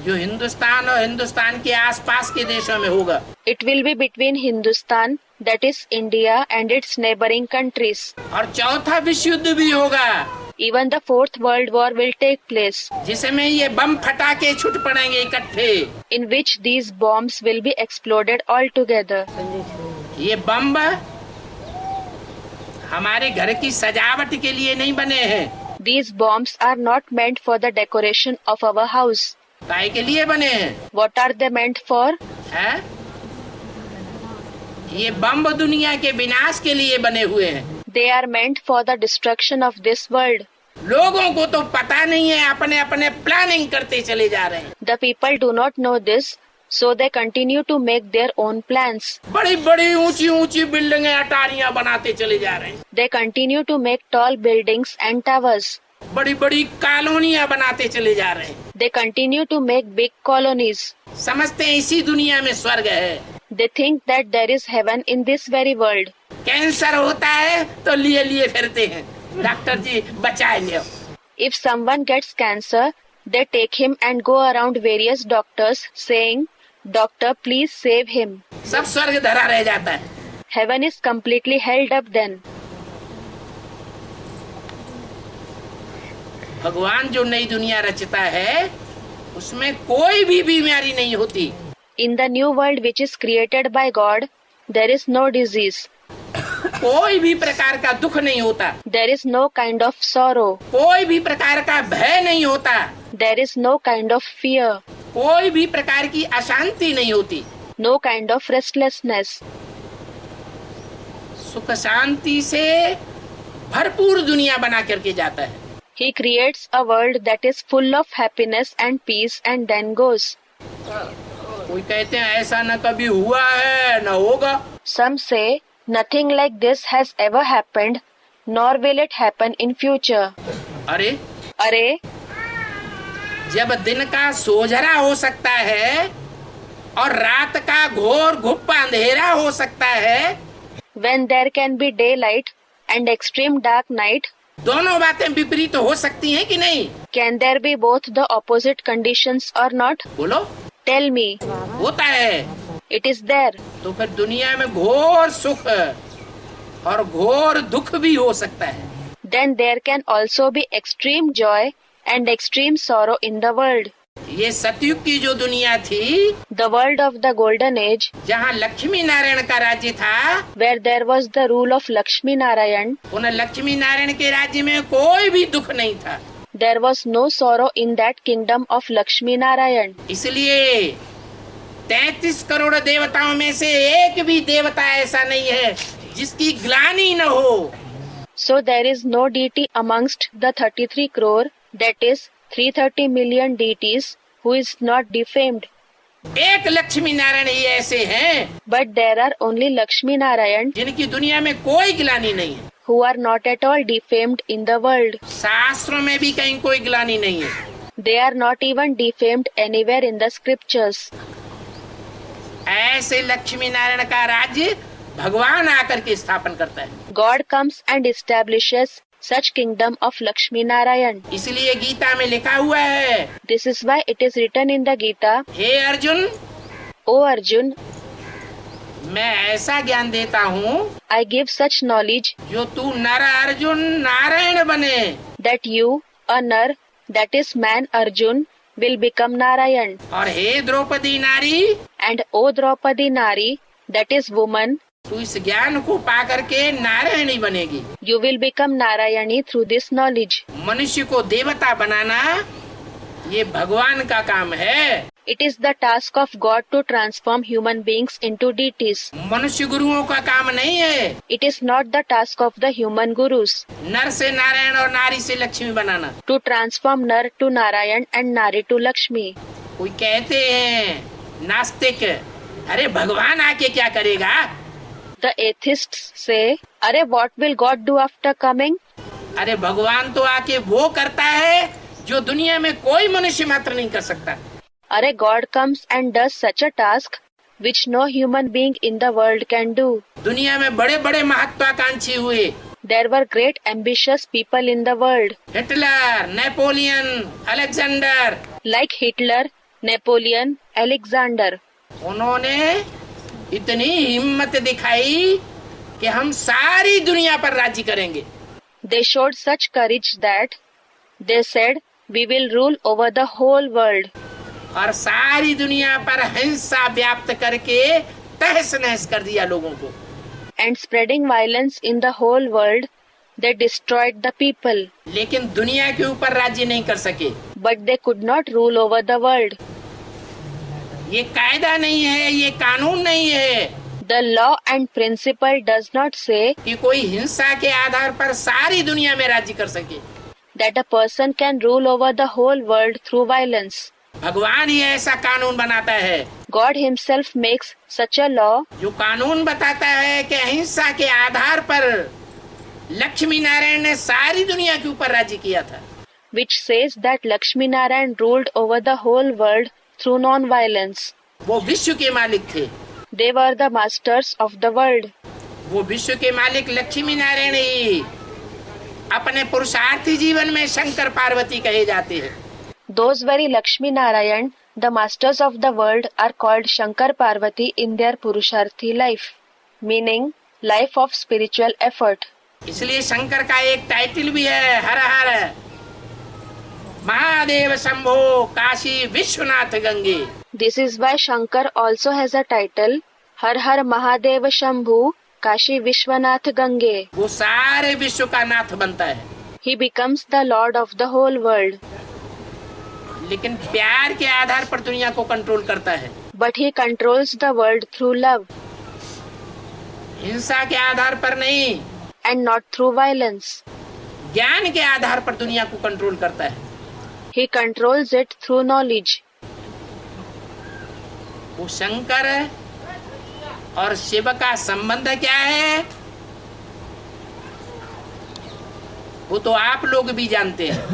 जो हिंदुस्तान और हिंदुस्तान के आसपास के देशों में होगा। It will be between Hindustan, that is India, and its neighboring countries. और चौथा विश्व युद्ध भी होगा, Even the Fourth World War will take place, जिसमें ये बम फटाके छूट पड़ेंगे इकट्ठे। in which these bombs will be exploded all together. ये बम हमारे घर की सजावट के लिए नहीं बने हैं। These bombs are not meant for the decoration of our house. काहे के लिए बने हैं? What are they meant for? हैं? ये बम दुनिया के विनाश के लिए बने हुए हैं। They are meant for the destruction of this world. लोगों को तो पता नहीं है, अपने अपने प्लानिंग करते चले जा रहे हैं। The people do not know this, so they continue to make their own plans. बड़ी बड़ी ऊंची ऊंची बिल्डिंगें अटारियां बनाते चले जा रहे हैं। They continue to make tall buildings and towers. बड़ी बड़ी कॉलोनियां बनाते चले जा रहे हैं। They continue to make big colonies. समझते हैं इसी दुनिया में स्वर्ग है। They think that there is heaven in this very world. Cancer होता है तो लिए लिए फिरते हैं, डॉक्टर जी बचाए लियो। If someone gets cancer, they take him and go around various doctors saying, "Doctor, please save him." सब स्वर्ग धरा रह जाता है। Heaven is completely held up then. भगवान जो नई दुनिया रचता है उसमें कोई भी बीमारी नहीं होती। In the new world which is created by God, there is no disease. कोई भी प्रकार का दुख नहीं होता। There is no kind of sorrow. कोई भी प्रकार का भय नहीं होता। There is no kind of fear. कोई भी प्रकार की अशांति नहीं होती। No kind of restlessness. सुख शांति से भरपूर दुनिया बना करके जाता है। He creates a world that is full of happiness and peace and then goes. कोई कहते हैं ऐसा न कभी हुआ है न होगा। Some say nothing like this has ever happened, nor will it happen in future. अरे अरे, जब दिन का सोझरा हो सकता है और रात का घोर घुप्पा अंधेरा हो सकता है, when there can be daylight and extreme dark night, दोनों बातें विपरीत हो सकती हैं कि नहीं? can there be both the opposite conditions or not? बोलो। Tell me. होता है। It is there. तो फिर दुनिया में घोर सुख और घोर दुख भी हो सकता है। Then there can also be extreme joy and extreme sorrow in the world. ये सतयुग की जो दुनिया थी, The world of the golden age, जहाँ लक्ष्मी नारायण का राज्य था, where there was the rule of Lakshmi Narayan, उन लक्ष्मी नारायण के राज्य में कोई भी दुख नहीं था। there was no sorrow in that kingdom of Lakshmi Narayan. इसलिए 33 करोड़ देवताओं में से एक भी देवता ऐसा नहीं है जिसकी ग्लानि न हो। So there is no deity amongst the 33 crore, that is 330 million deities, who is not defamed. एक लक्ष्मी नारायण ही ऐसे हैं But there are only Lakshmi Narayan जिनकी दुनिया में कोई ग्लानि नहीं है। who are not at all defamed in the world. शास्त्रों में भी कहीं कोई ग्लानि नहीं है। They are not even defamed anywhere in the scriptures. ऐसे लक्ष्मी नारायण का राज्य भगवान आकर के स्थापन करता है। God comes and establishes such kingdom of Lakshmi Narayan. इसलिए गीता में लिखा हुआ है, This is why it is written in the Gita, hey Arjun, O Arjun, मैं ऐसा ज्ञान देता हूँ I give such knowledge जो तू नर अर्जुन नारायण बने। that you, a nar, that is man Arjun, will become Narayan. और हे द्रौपदी नारी, And O Draupadi Nari, that is woman, तू इस ज्ञान को पा करके नारायणी बनेगी। you will become Narayani through this knowledge. मनुष्य को देवता बनाना ये भगवान का काम है। It is the task of God to transform human beings into deities. मनुष्य गुरुओं का काम नहीं है। It is not the task of the human gurus नर से नारायण और नारी से लक्ष्मी बनाना। to transform Nar to Narayan and Nari to Lakshmi. कोई कहते हैं नास्तिक, अरे भगवान आके क्या करेगा? The atheists say, "Arey, what will God do after coming?" अरे भगवान तो आके वो करता है जो दुनिया में कोई मनुष्य मात्र नहीं कर सकता। Arey, God comes and does such a task which no human being in the world can do. दुनिया में बड़े बड़े महत्वाकांक्षी हुए, There were great ambitious people in the world, Hitler, Napoleon, Alexander. like Hitler, Napoleon, Alexander. उन्होंने इतनी हिम्मत दिखाई कि हम सारी दुनिया पर राज्य करेंगे। They showed such courage that they said, "We will rule over the whole world." और सारी दुनिया पर हिंसा व्याप्त करके तहस नहस कर दिया लोगों को। And spreading violence in the whole world, they destroyed the people. लेकिन दुनिया के ऊपर राज्य नहीं कर सके। But they could not rule over the world. ये कायदा नहीं है, ये कानून नहीं है The law and principle does not say कि कोई हिंसा के आधार पर सारी दुनिया में राज्य कर सके। that a person can rule over the whole world through violence. भगवान ही ऐसा कानून बनाता है God himself makes such a law जो कानून बताता है कि अहिंसा के आधार पर लक्ष्मी नारायण ने सारी दुनिया के ऊपर राज्य किया था। which says that Lakshmi Narayan ruled over the whole world through non-violence. वो विश्व के मालिक थे, They were the masters of the world. वो विश्व के मालिक लक्ष्मी नारायण ही अपने पुरुषार्थी जीवन में शंकर पार्वती कहे जाते हैं। Those very Lakshmi Narayan, the masters of the world, are called Shankar Parvati in their Purusharthi life, meaning life of spiritual effort. इसलिए शंकर का एक टाइटल भी है, हर हर Mahadev Shambho Kashi Vishwanath Gange. This is why Shankar also has a title, Har Har Mahadev Shambhu Kashi Vishwanath Gange. वो सारे विश्व का नाथ बनता है। He becomes the lord of the whole world. लेकिन प्यार के आधार पर दुनिया को कंट्रोल करता है, But he controls the world through love हिंसा के आधार पर नहीं, and not through violence. ज्ञान के आधार पर दुनिया को कंट्रोल करता है। He controls it through knowledge. वो शंकर और शिव का संबंध क्या है वो तो आप लोग भी जानते हैं।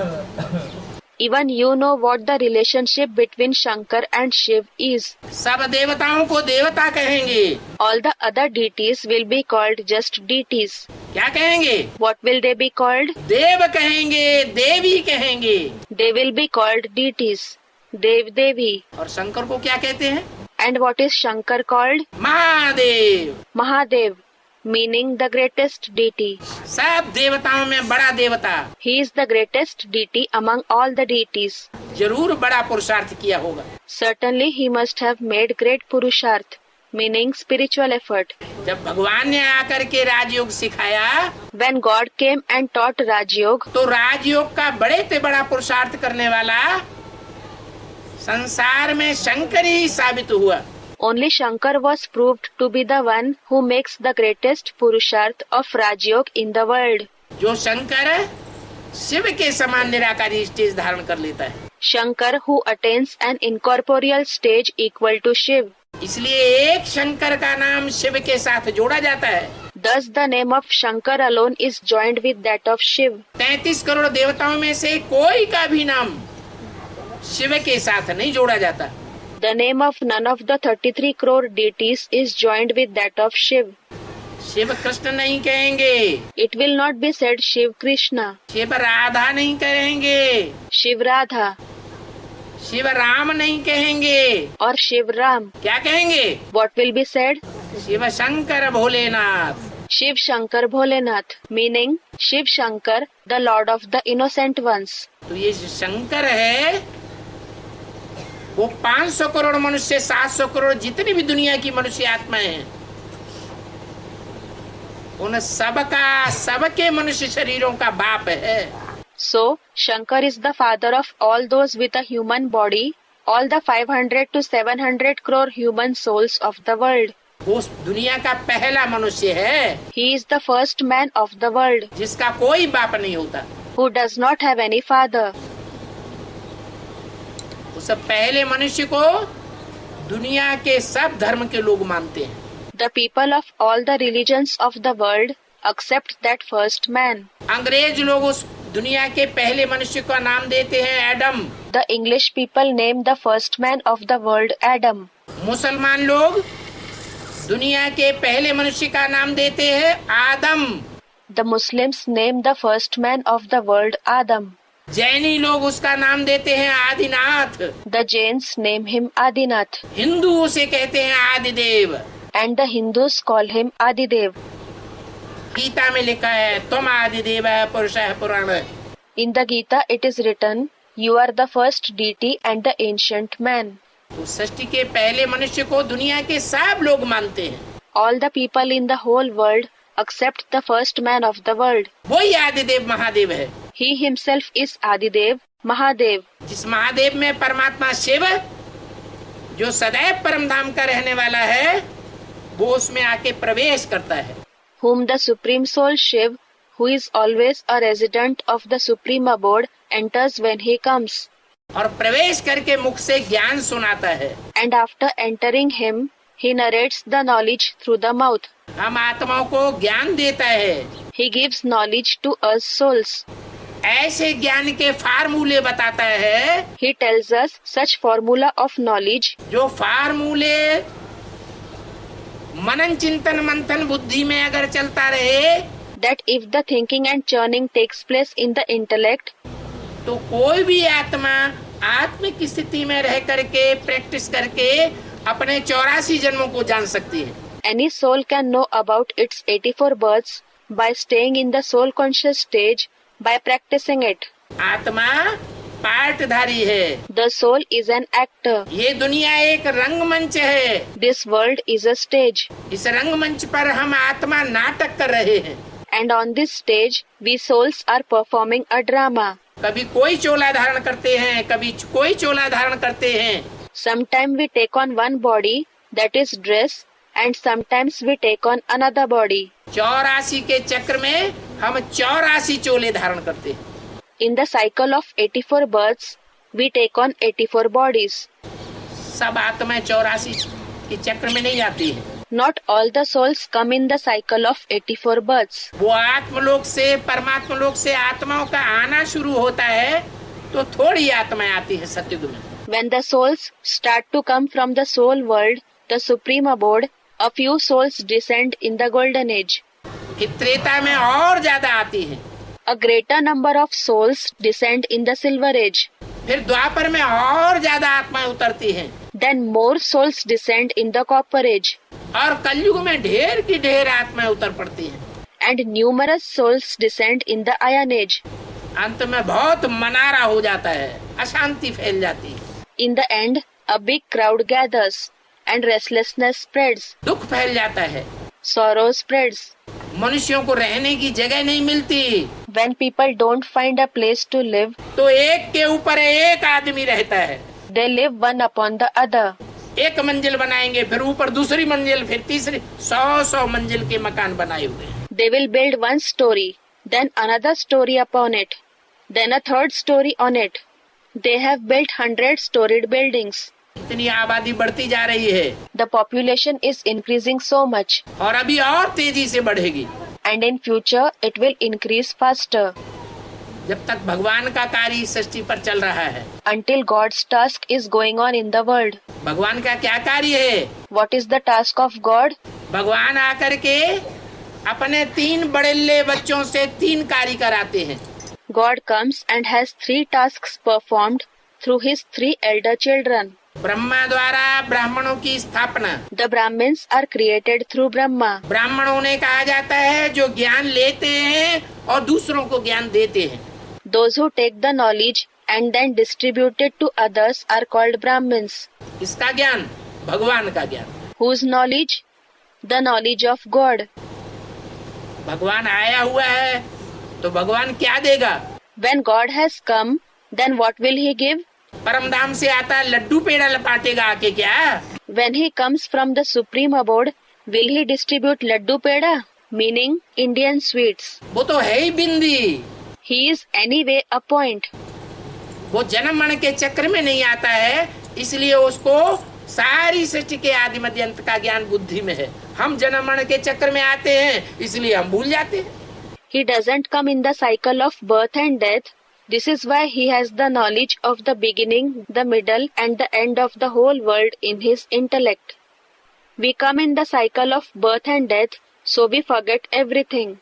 Even you know what the relationship between Shankar and Shiv is. सब देवताओं को देवता कहेंगे। All the other deities will be called just deities. क्या कहेंगे? What will they be called? देव कहेंगे, देवी कहेंगे। They will be called deities. Dev Devi. और शंकर को क्या कहते हैं? And what is Shankar called? Mahadev. Mahadev, meaning the greatest deity. सब देवताओं में बड़ा देवता। He is the greatest deity among all the deities. जरूर बड़ा पुरुषार्थ किया होगा। Certainly he must have made great purusharth, meaning spiritual effort. जब भगवान ने आकर के राजयोग सिखाया When God came and taught Raj Yoga, तो राजयोग का बड़े से बड़ा पुरुषार्थ करने वाला संसार में शंकर ही साबित हुआ। only Shankar was proved to be the one who makes the greatest purusharth of Raj Yoga in the world. जो शंकर शिव के समान निराकारी स्टेज धारण कर लेता है। Shankar who attains an incorporeal stage equal to Shiv. इसलिए एक शंकर का नाम शिव के साथ जोड़ा जाता है। Thus the name of Shankar alone is joined with that of Shiv. 33 crore देवताओं में से कोई का भी नाम शिव के साथ नहीं जोड़ा जाता। The name of none of the 33 crore deities is joined with that of Shiv. Shiv Krishna नहीं कहेंगे, It will not be said Shiv Krishna, Shiv Radha नहीं कहेंगे, Shiv Radha, शिव राम नहीं कहेंगे, or Shiv Ram. क्या कहेंगे? What will be said? Shiv Shankar Bholenath. Shiv Shankar Bholenath, meaning Shiv Shankar, the Lord of the Innocent Ones. तो ये जो शंकर है वो 500 करोड़ मनुष्य, 700 करोड़ जितनी भी दुनिया की मनुष्य आत्माएं हैं उन सबका सबके मनुष्य शरीरों का बाप है। So, Shankar is the father of all those with a human body, all the 500 to 700 crore human souls of the world. वो दुनिया का पहला मनुष्य है He is the first man of the world, जिसका कोई बाप नहीं होता। who does not have any father. उस पहले मनुष्य को दुनिया के सब धर्म के लोग मानते हैं। The people of all the religions of the world accept that first man. अंग्रेज लोग उस दुनिया के पहले मनुष्य का नाम देते हैं Adam. The English people name the first man of the world Adam. मुसलमान लोग दुनिया के पहले मनुष्य का नाम देते हैं आदम। The Muslims name the first man of the world Adam. जैनी लोग उसका नाम देते हैं Adinath. The Jains name him Adinath. Hindu उसे कहते हैं आदिदेव। And the Hindus call him Adidev. Gita में लिखा है तुम आदिदेव है पुरुष है पुराण है। In the Gita it is written, You are the first deity and the ancient man. उस सृष्टि के पहले मनुष्य को दुनिया के सब लोग मानते हैं। All the people in the whole world accept the first man of the world. वही आदिदेव महादेव है। He himself is Adidev, Mahadev. जिस महादेव में परमात्मा शिव जो सदैव परम धाम का रहने वाला है वो उसमें आके प्रवेश करता है। Whom the Supreme Soul Shiv, who is always a resident of the Supreme Abode, enters when he comes. और प्रवेश करके मुख से ज्ञान सुनाता है। And after entering him, he narrates the knowledge through the mouth. हम आत्माओं को ज्ञान देता है। He gives knowledge to us souls. ऐसे ज्ञान के फार्मूले बताता है। He tells us such formula of knowledge. जो फार्मूले मनन चिंतन मंथन बुद्धि में अगर चलता रहे That if the thinking and churning takes place in the intellect, तो कोई भी आत्मा आत्मिक स्थिति में रह करके प्रैक्टिस करके अपने 84 जन्मों को जान सकती है। any soul can know about its 84 births by staying in the soul conscious stage by practicing it. आत्मा पार्टधारी है। The soul is an actor. ये दुनिया एक रंगमंच है। This world is a stage. इस रंगमंच पर हम आत्मा नाटक कर रहे हैं। And on this stage, we souls are performing a drama. कभी कोई चोला धारण करते हैं, कभी कोई चोला धारण करते हैं। Sometimes we take on one body, that is dress, and sometimes we take on another body. 84 के चक्र में हम 84 चोले धारण करते हैं। In the cycle of 84 births, we take on 84 bodies. सब आत्माएं 84 के चक्र में नहीं आती है। Not all the souls come in the cycle of 84 births. वो आत्मलोक से परमात्मा लोक से आत्माओं का आना शुरू होता है तो थोड़ी आत्माएं आती है सतयुग में। When the souls start to come from the soul world, the supreme abode, a few souls descend in the golden age. फिर त्रेता में और ज्यादा आती है। A greater number of souls descend in the silver age. फिर द्वापर में और ज्यादा आत्माएं उतरती हैं। Then more souls descend in the copper age. और कलयुग में ढेर की ढेर आत्माएं उतर पड़ती हैं। And numerous souls descend in the iron age. अंत में बहुत मनारा हो जाता है, अशांति फैल जाती है। In the end, a big crowd gathers and restlessness spreads. दुख फैल जाता है। Sorrow spreads. मनुष्यों को रहने की जगह नहीं मिलती। When people don't find a place to live, तो एक के ऊपर एक आदमी रहता है। they live one upon the other. एक मंजिल बनाएंगे, फिर ऊपर दूसरी मंजिल, फिर तीसरी, 100 मंजिल के मकान बनाए हुए हैं। They will build one story, then another story upon it, then a third story on it. They have built 100-storied buildings. इतनी आबादी बढ़ती जा रही है The population is increasing so much, और अभी और तेजी से बढ़ेगी। and in future it will increase faster. जब तक भगवान का कार्य इस सृष्टि पर चल रहा है। Until God's task is going on in the world. भगवान का क्या कार्य है? What is the task of God? भगवान आकर के अपने 3 बड़ेले बच्चों से 3 कार्य कराते हैं। God comes and has 3 tasks performed through his 3 elder children. Brahma द्वारा ब्राह्मणों की स्थापना। The Brahmins are created through Brahma. ब्राह्मण उन्हें कहा जाता है जो ज्ञान लेते हैं और दूसरों को ज्ञान देते हैं। Those who take the knowledge and then distribute it to others are called Brahmins. इसका ज्ञान भगवान का ज्ञान। Whose knowledge? The knowledge of God. भगवान आया हुआ है तो भगवान क्या देगा? When God has come, then what will he give? परम धाम से आता लड्डू पेड़ा लपाटेगा आके क्या? When he comes from the supreme abode, will he distribute laddu peda? Meaning Indian sweets. वो तो है ही बिंदी। He is anyway a point. वो जन्म मरण के चक्र में नहीं आता है, इसलिए उसको सारी सृष्टि के आदि मध्य अंत का ज्ञान बुद्धि में है। हम जन्म मरण के चक्र में आते हैं, इसलिए हम भूल जाते हैं। He doesn't come in the cycle of birth and death. This is why he has the knowledge of the beginning, the middle and the end of the whole world in his intellect. We come in the cycle of birth and death, so we forget everything.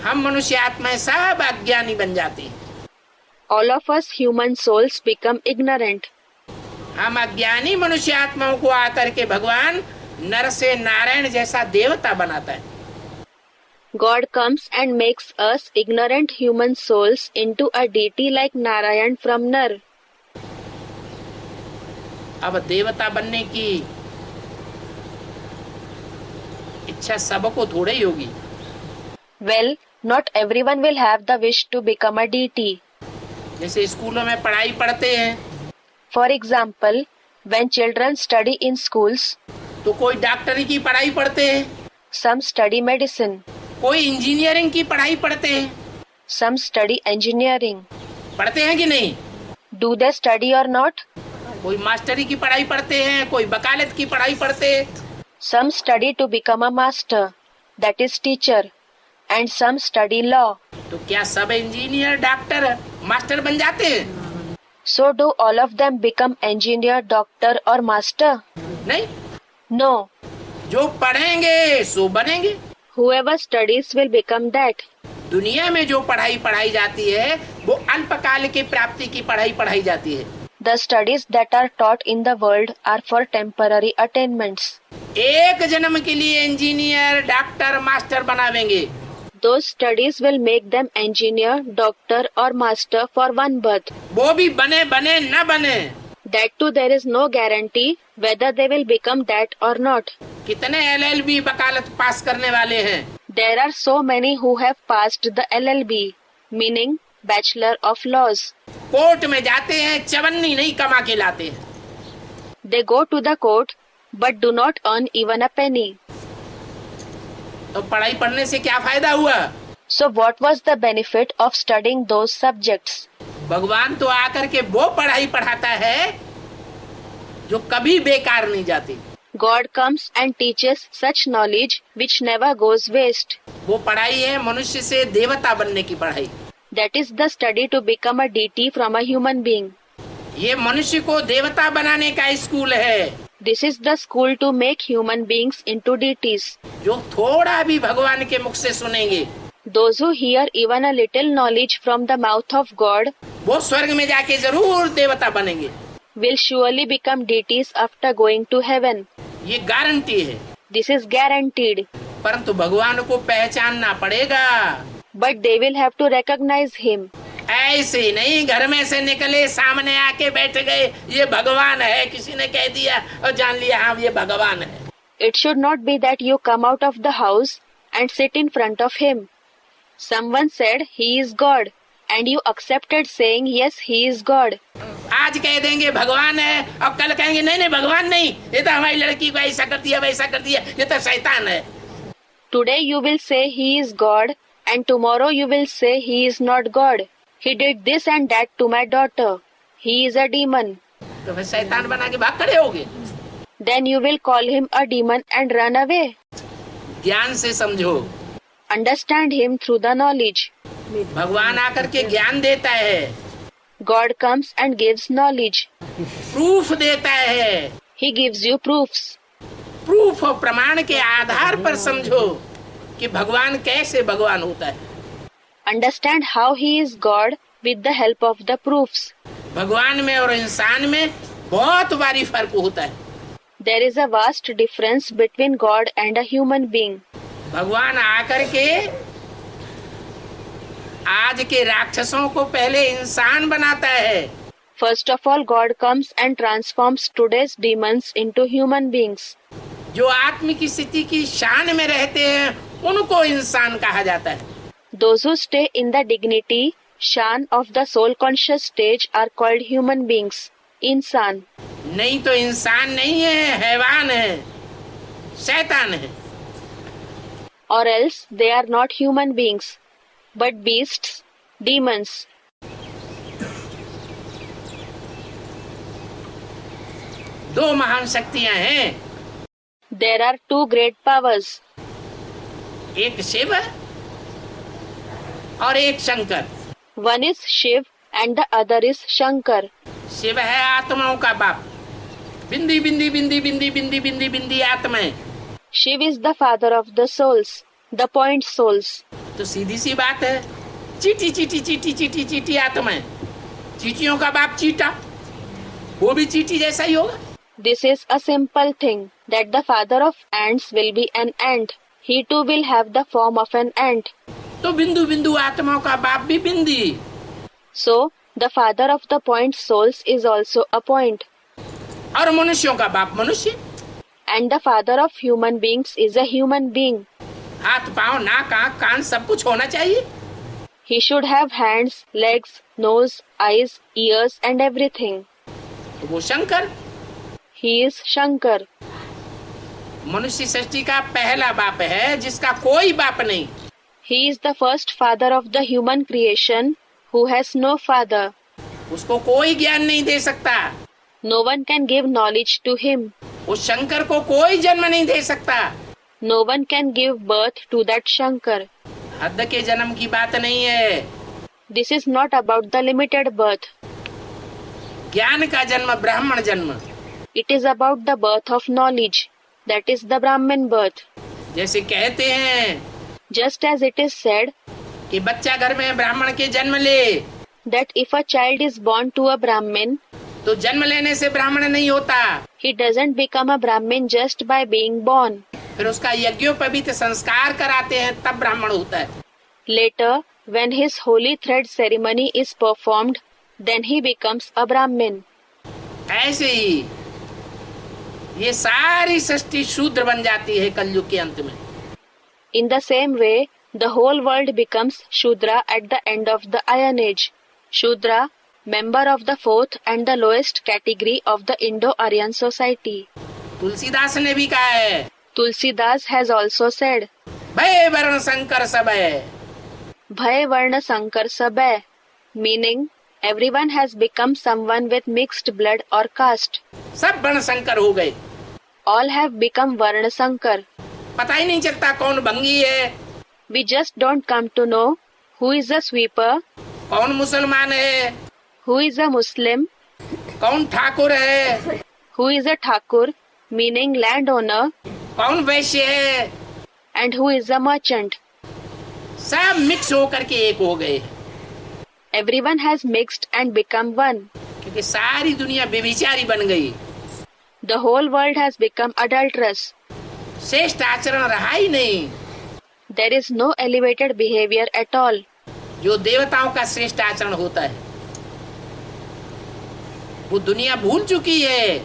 हम मनुष्य आत्माएं सब अज्ञानी बन जाते हैं। All of us human souls become ignorant. हम अज्ञानी मनुष्य आत्माओं को आकर के भगवान नर से नारायण जैसा देवता बनाता है। God comes and makes us ignorant human souls into a deity like Narayan from Nar. अब देवता बनने की इच्छा सबको थोड़े ही होगी। Well, not everyone will have the wish to become a deity. जैसे स्कूलों में पढ़ाई पढ़ते हैं For example, when children study in schools, तो कोई डॉक्टरी की पढ़ाई पढ़ते हैं, some study medicine, कोई इंजीनियरिंग की पढ़ाई पढ़ते हैं। some study engineering. पढ़ते हैं कि नहीं? Do they study or not? कोई मास्टरी की पढ़ाई पढ़ते हैं, कोई वकालत की पढ़ाई पढ़ते हैं। Some study to become a master, that is teacher, and some study law. तो क्या सब इंजीनियर डॉक्टर मास्टर बन जाते हैं? So do all of them become engineer, doctor or master? नहीं, No. जो पढ़ेंगे सो बनेंगे। Whoever studies will become that. दुनिया में जो पढ़ाई पढ़ाई जाती है वो अल्पकाल की प्राप्ति की पढ़ाई पढ़ाई जाती है। The studies that are taught in the world are for temporary attainments. एक जन्म के लिए इंजीनियर डॉक्टर मास्टर बनावेंगे। Those studies will make them engineer, doctor or master for one birth. वो भी बने बने न बने। That too there is no guarantee whether they will become that or not. कितने LLB वकालत पास करने वाले हैं? There are so many who have passed the LLB, meaning Bachelor of Laws. Court में जाते हैं, चवन्नी नहीं कमा के लाते हैं। They go to the court but do not earn even a penny. तो पढ़ाई पढ़ने से क्या फायदा हुआ? So what was the benefit of studying those subjects? भगवान तो आकर के वो पढ़ाई पढ़ाता है जो कभी बेकार नहीं जाती। God comes and teaches such knowledge which never goes waste. वो पढ़ाई है मनुष्य से देवता बनने की पढ़ाई। That is the study to become a deity from a human being. ये मनुष्य को देवता बनाने का स्कूल है। This is the school to make human beings into deities. जो थोड़ा भी भगवान के मुख से सुनेंगे Those who hear even a little knowledge from the mouth of God वो स्वर्ग में जाके जरूर देवता बनेंगे। will surely become deities after going to heaven. ये गारंटी है। This is guaranteed. परंतु भगवान को पहचानना पड़ेगा। But they will have to recognize him. ऐसे ही नहीं घर में से निकले सामने आके बैठ गए ये भगवान है, किसी ने कह दिया और जान लिया हाँ ये भगवान है। It should not be that you come out of the house and sit in front of him. Someone said he is God and you accepted saying yes he is God. आज कह देंगे भगवान है और कल कहेंगे नहीं नहीं भगवान नहीं, ये तो हमारी लड़की को ऐसा कर दिया वैसा कर दिया, ये तो शैतान है। Today you will say he is God and tomorrow you will say he is not God. He did this and that to my daughter. He is a demon. तो फिर शैतान बना के भाग खड़े होगे। Then you will call him a demon and run away. ज्ञान से समझो। Understand him through the knowledge. भगवान आकर के ज्ञान देता है, God comes and gives knowledge. Proof देता है। He gives you proofs. Proof और प्रमाण के आधार पर समझो कि भगवान कैसे भगवान होता है। Understand how he is God with the help of the proofs. भगवान में और इंसान में बहुत भारी फर्क होता है। There is a vast difference between God and a human being. भगवान आकर के आज के राक्षसों को पहले इंसान बनाता है। First of all, God comes and transforms today's demons into human beings. जो आत्मिक स्थिति की शान में रहते हैं उनको इंसान कहा जाता है। Those who stay in the dignity, shan of the soul conscious stage are called human beings. इंसान। नहीं तो इंसान नहीं है, हैवान है, शैतान है। Or else they are not human beings, but beasts, demons. दो महान शक्तियां हैं, There are two great powers. एक शिव और एक Shankar. One is Shiv and the other is Shankar. Shiv है आत्माओं का बाप, बिंदी बिंदी बिंदी बिंदी बिंदी बिंदी बिंदी आत्माएं। Shiv is the father of the souls, the point souls. तो सीधी सी बात है, चीटी चीटी चीटी चीटी चीटी आत्मा है, चीटियों का बाप चीटा, वो भी चीटी जैसा ही होगा। This is a simple thing, that the father of ants will be an ant. He too will have the form of an ant. तो बिंदु बिंदु आत्माओं का बाप भी बिंदी। So, the father of the point souls is also a point. और मनुष्यों का बाप मनुष्य। And the father of human beings is a human being. हाथ पाँव नाक आँख कान सब कुछ होना चाहिए। He should have hands, legs, nose, eyes, ears and everything. तो वो शंकर। He is Shankar. मनुष्य सृष्टि का पहला बाप है जिसका कोई बाप नहीं। He is the first father of the human creation who has no father. उसको कोई ज्ञान नहीं दे सकता। No one can give knowledge to him. उस शंकर को कोई जन्म नहीं दे सकता। No one can give birth to that Shankar. हद के जन्म की बात नहीं है। This is not about the limited birth. ज्ञान का जन्म ब्राह्मण जन्म। It is about the birth of knowledge. That is the Brahmin birth. जैसे कहते हैं Just as it is said कि बच्चा घर में ब्राह्मण के जन्म ले, that if a child is born to a Brahmin, तो जन्म लेने से ब्राह्मण नहीं होता। he doesn't become a Brahmin just by being born. फिर उसका यज्ञोपवीत संस्कार कराते हैं तब ब्राह्मण होता है। Later, when his holy thread ceremony is performed, then he becomes a Brahmin. ऐसे ही ये सारी सृष्टि शूद्र बन जाती है कलयुग के अंत में। In the same way, the whole world becomes Shudra at the end of the Iron Age. Shudra, member of the fourth and the lowest category of the Indo-Aryan society. Tulsidas ने भी कहा है, Tulsidas has also said, भय वर्ण संकर सब है। Bhay Varna Sankar Sabhay, meaning everyone has become someone with mixed blood or caste. सब वर्ण संकर हो गए। All have become Varna Sankar. पता ही नहीं चलता कौन भंगी है, We just don't come to know who is a sweeper, कौन मुसलमान है, who is a Muslim, कौन ठाकुर है, who is a Thakur, meaning landowner, कौन वैश्य है। and who is a merchant. सब मिक्स होकर के एक हो गए, Everyone has mixed and become one. क्योंकि सारी दुनिया व्यभिचारी बन गई। The whole world has become adulterous. श्रेष्ठ आचरण रहा ही नहीं। There is no elevated behavior at all. जो देवताओं का श्रेष्ठ आचरण होता है वो दुनिया भूल चुकी है।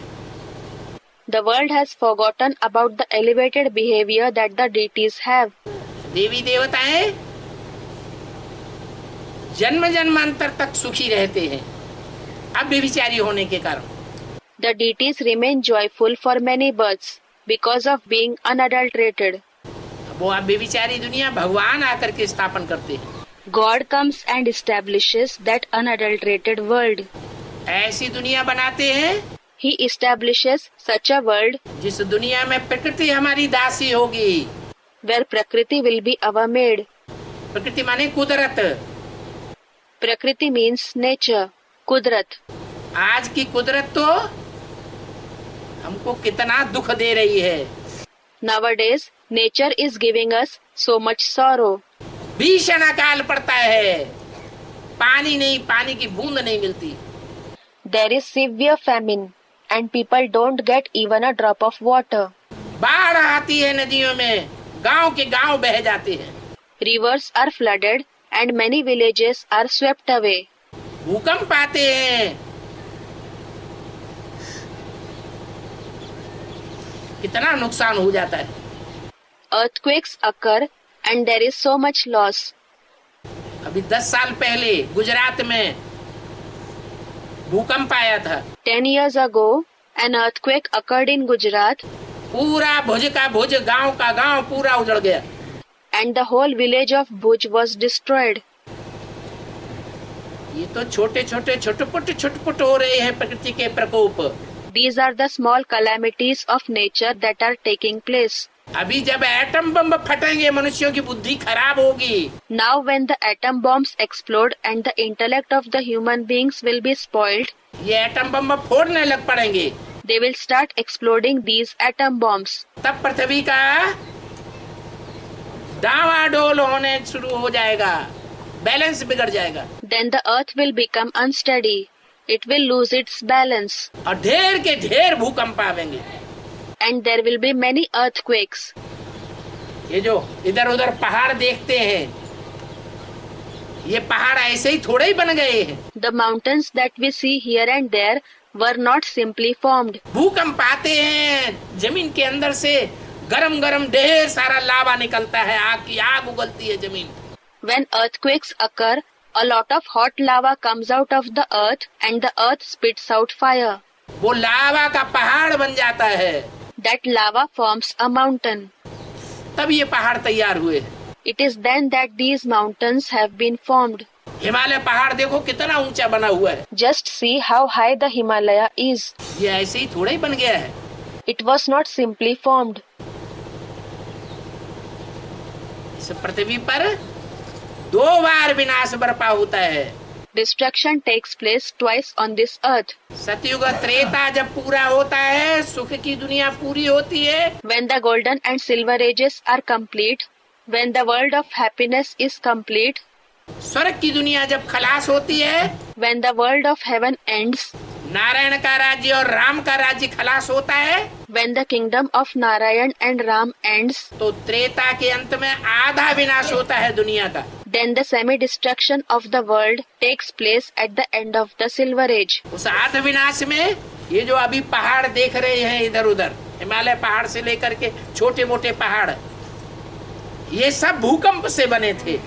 The world has forgotten about the elevated behavior that the deities have. देवी देवताएं जन्म जन्मांतर तक सुखी रहते हैं अब व्यभिचारी होने के कारण। The deities remain joyful for many births because of being unadulterated. वो अब व्यभिचारी दुनिया भगवान आकर के स्थापन करते हैं। God comes and establishes that unadulterated world. ऐसी दुनिया बनाते हैं He establishes such a world जिस दुनिया में प्रकृति हमारी दासी होगी। where Prakriti will be our maid. प्रकृति माने कुदरत। Prakriti means nature, Kudrat. आज की कुदरत तो हमको कितना दुख दे रही है। Nowadays, nature is giving us so much sorrow. भीषण अकाल पड़ता है, पानी नहीं, पानी की बूंद नहीं मिलती। There is severe famine and people don't get even a drop of water. बाढ़ आती है नदियों में, गांव के गांव बह जाते हैं। Rivers are flooded and many villages are swept away. भूकंप आते हैं, कितना नुकसान हो जाता है। Earthquakes occur and there is so much loss. अभी 10 साल पहले गुजरात में भूकंप आया था। 10 years ago, an earthquake occurred in Gujarat पूरा भुज का भुज, गांव का गांव पूरा उजड़ गया। and the whole village of Bhuj was destroyed. ये तो छोटे छोटे छुटपुट हो रहे हैं प्रकृति के प्रकोप। These are the small calamities of nature that are taking place. अभी जब एटम बम फटेंगे मनुष्यों की बुद्धि खराब होगी। Now when the atom bombs explode and the intellect of the human beings will be spoiled, ये एटम बम फोड़ने लग पड़ेंगे They will start exploding these atom bombs. तब पृथ्वी का डावाडोल होने शुरू हो जाएगा, बैलेंस बिगड़ जाएगा Then the earth will become unsteady. It will lose its balance. और ढेर के ढेर भूकंप आवेंगे। And there will be many earthquakes. ये जो इधर उधर पहाड़ देखते हैं, ये पहाड़ ऐसे ही थोड़े ही बन गए हैं। The mountains that we see here and there were not simply formed. भूकंप आते हैं, जमीन के अंदर से गरम गरम ढेर सारा लावा निकलता है, आग की आग उगलती है जमीन। When earthquakes occur, a lot of hot lava comes out of the earth and the earth spits out fire. वो लावा का पहाड़ बन जाता है, That lava forms a mountain. तब ये पहाड़ तैयार हुए। It is then that these mountains have been formed. Himalaya पहाड़ देखो कितना ऊंचा बना हुआ है। Just see how high the Himalaya is. ये ऐसे ही थोड़ा ही बन गया है। It was not simply formed. इस पृथ्वी पर 2 बार विनाश बरपा होता है। Destruction takes place twice on this earth. सतयुग त्रेता जब पूरा होता है, सुख की दुनिया पूरी होती है। When the golden and silver ages are complete, when the world of happiness is complete, स्वर्ग की दुनिया जब खलास होती है, when the world of heaven ends, Narayan का राज्य और राम का राज्य खलास होता है, when the kingdom of Narayan and Ram ends, तो त्रेता के अंत में आधा विनाश होता है दुनिया का। then the semi-destruction of the world takes place at the end of the silver age. उस आध विनाश में ये जो अभी पहाड़ देख रहे हैं इधर उधर, हिमालय पहाड़ से लेकर के छोटे मोटे पहाड़, ये सब भूकंप से बने थे।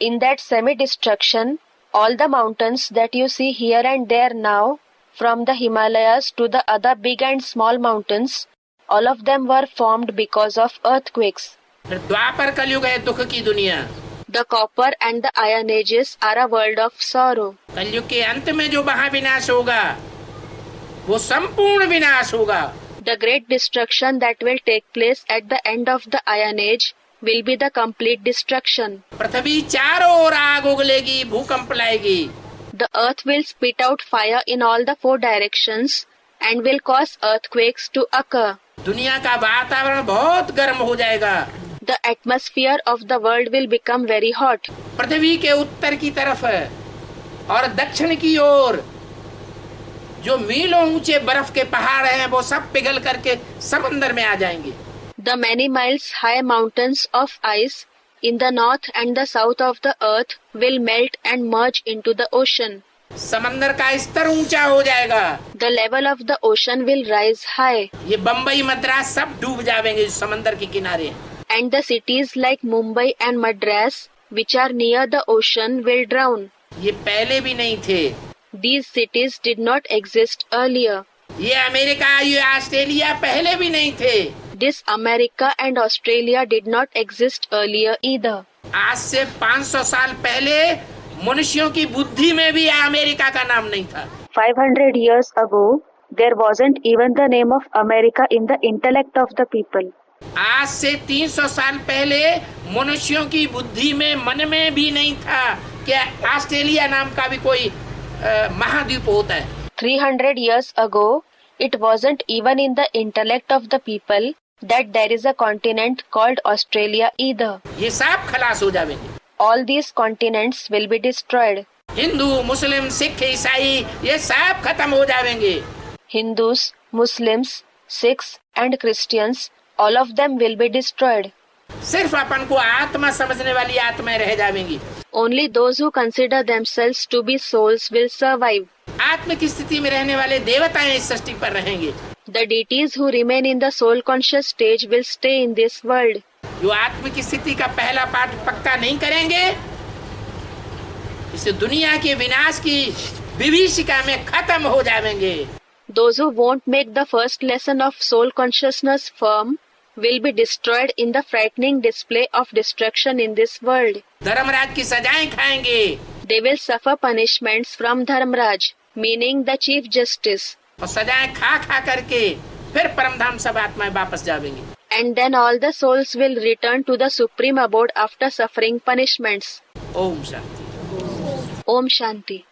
In that semi-destruction, all the mountains that you see here and there now, from the Himalayas to the other big and small mountains, all of them were formed because of earthquakes. फिर द्वापर कलयुग है दुख की दुनिया। The copper and the iron ages are a world of sorrow. कलयुग के अंत में जो महाविनाश होगा, वो संपूर्ण विनाश होगा। The great destruction that will take place at the end of the iron age will be the complete destruction. पृथ्वी चारों ओर आग उगलेगी, भूकंप लाएगी। The earth will spit out fire in all the 4 directions and will cause earthquakes to occur. दुनिया का वातावरण बहुत गर्म हो जाएगा। The atmosphere of the world will become very hot. पृथ्वी के उत्तर की तरफ और दक्षिण की ओर जो मीलों ऊंचे बर्फ के पहाड़ हैं, वो सब पिघल करके समंदर में आ जाएंगे। The many miles high mountains of ice in the north and the south of the earth will melt and merge into the ocean. समंदर का स्तर ऊंचा हो जाएगा। The level of the ocean will rise high. ये बम्बई मद्रास सब डूब जाएंगे इस समंदर के किनारे। And the cities like Mumbai and Madras, which are near the ocean, will drown. ये पहले भी नहीं थे। These cities did not exist earlier. ये अमेरिका, ये ऑस्ट्रेलिया पहले भी नहीं थे। This America and Australia did not exist earlier either. आज से 500 साल पहले मनुष्यों की बुद्धि में भी अमेरिका का नाम नहीं था। 500 years ago, there wasn't even the name of America in the intellect of the people. आज से 300 साल पहले मनुष्यों की बुद्धि में, मन में भी नहीं था कि ऑस्ट्रेलिया नाम का भी कोई महाद्वीप होता है। 300 years ago, it wasn't even in the intellect of the people that there is a continent called Australia either. ये सब खलास हो जाएंगे। All these continents will be destroyed. Hindu, मुस्लिम, सिख, ईसाई ये सब खत्म हो जाएंगे। Hindus, Muslims, Sikhs and Christians, all of them will be destroyed. सिर्फ अपन को आत्मा समझने वाली आत्माएं रह जाएंगी। Only those who consider themselves to be souls will survive. आत्म की स्थिति में रहने वाले देवताएं इस सृष्टि पर रहेंगे। The deities who remain in the soul conscious stage will stay in this world. जो आत्म की स्थिति का पहला पाठ पक्का नहीं करेंगे, इस दुनिया के विनाश की विभीषिका में खत्म हो जाएंगे। Those who won't make the first lesson of soul consciousness firm will be destroyed in the frightening display of destruction in this world. Dharmaraj की सजाएं खाएंगे। They will suffer punishments from Dharmraj, meaning the chief justice. और सजाएं खा खा करके फिर परमधाम सब आत्माएं वापस जाएंगी। And then all the souls will return to the supreme abode after suffering punishments. Om Shanti. Om Shanti.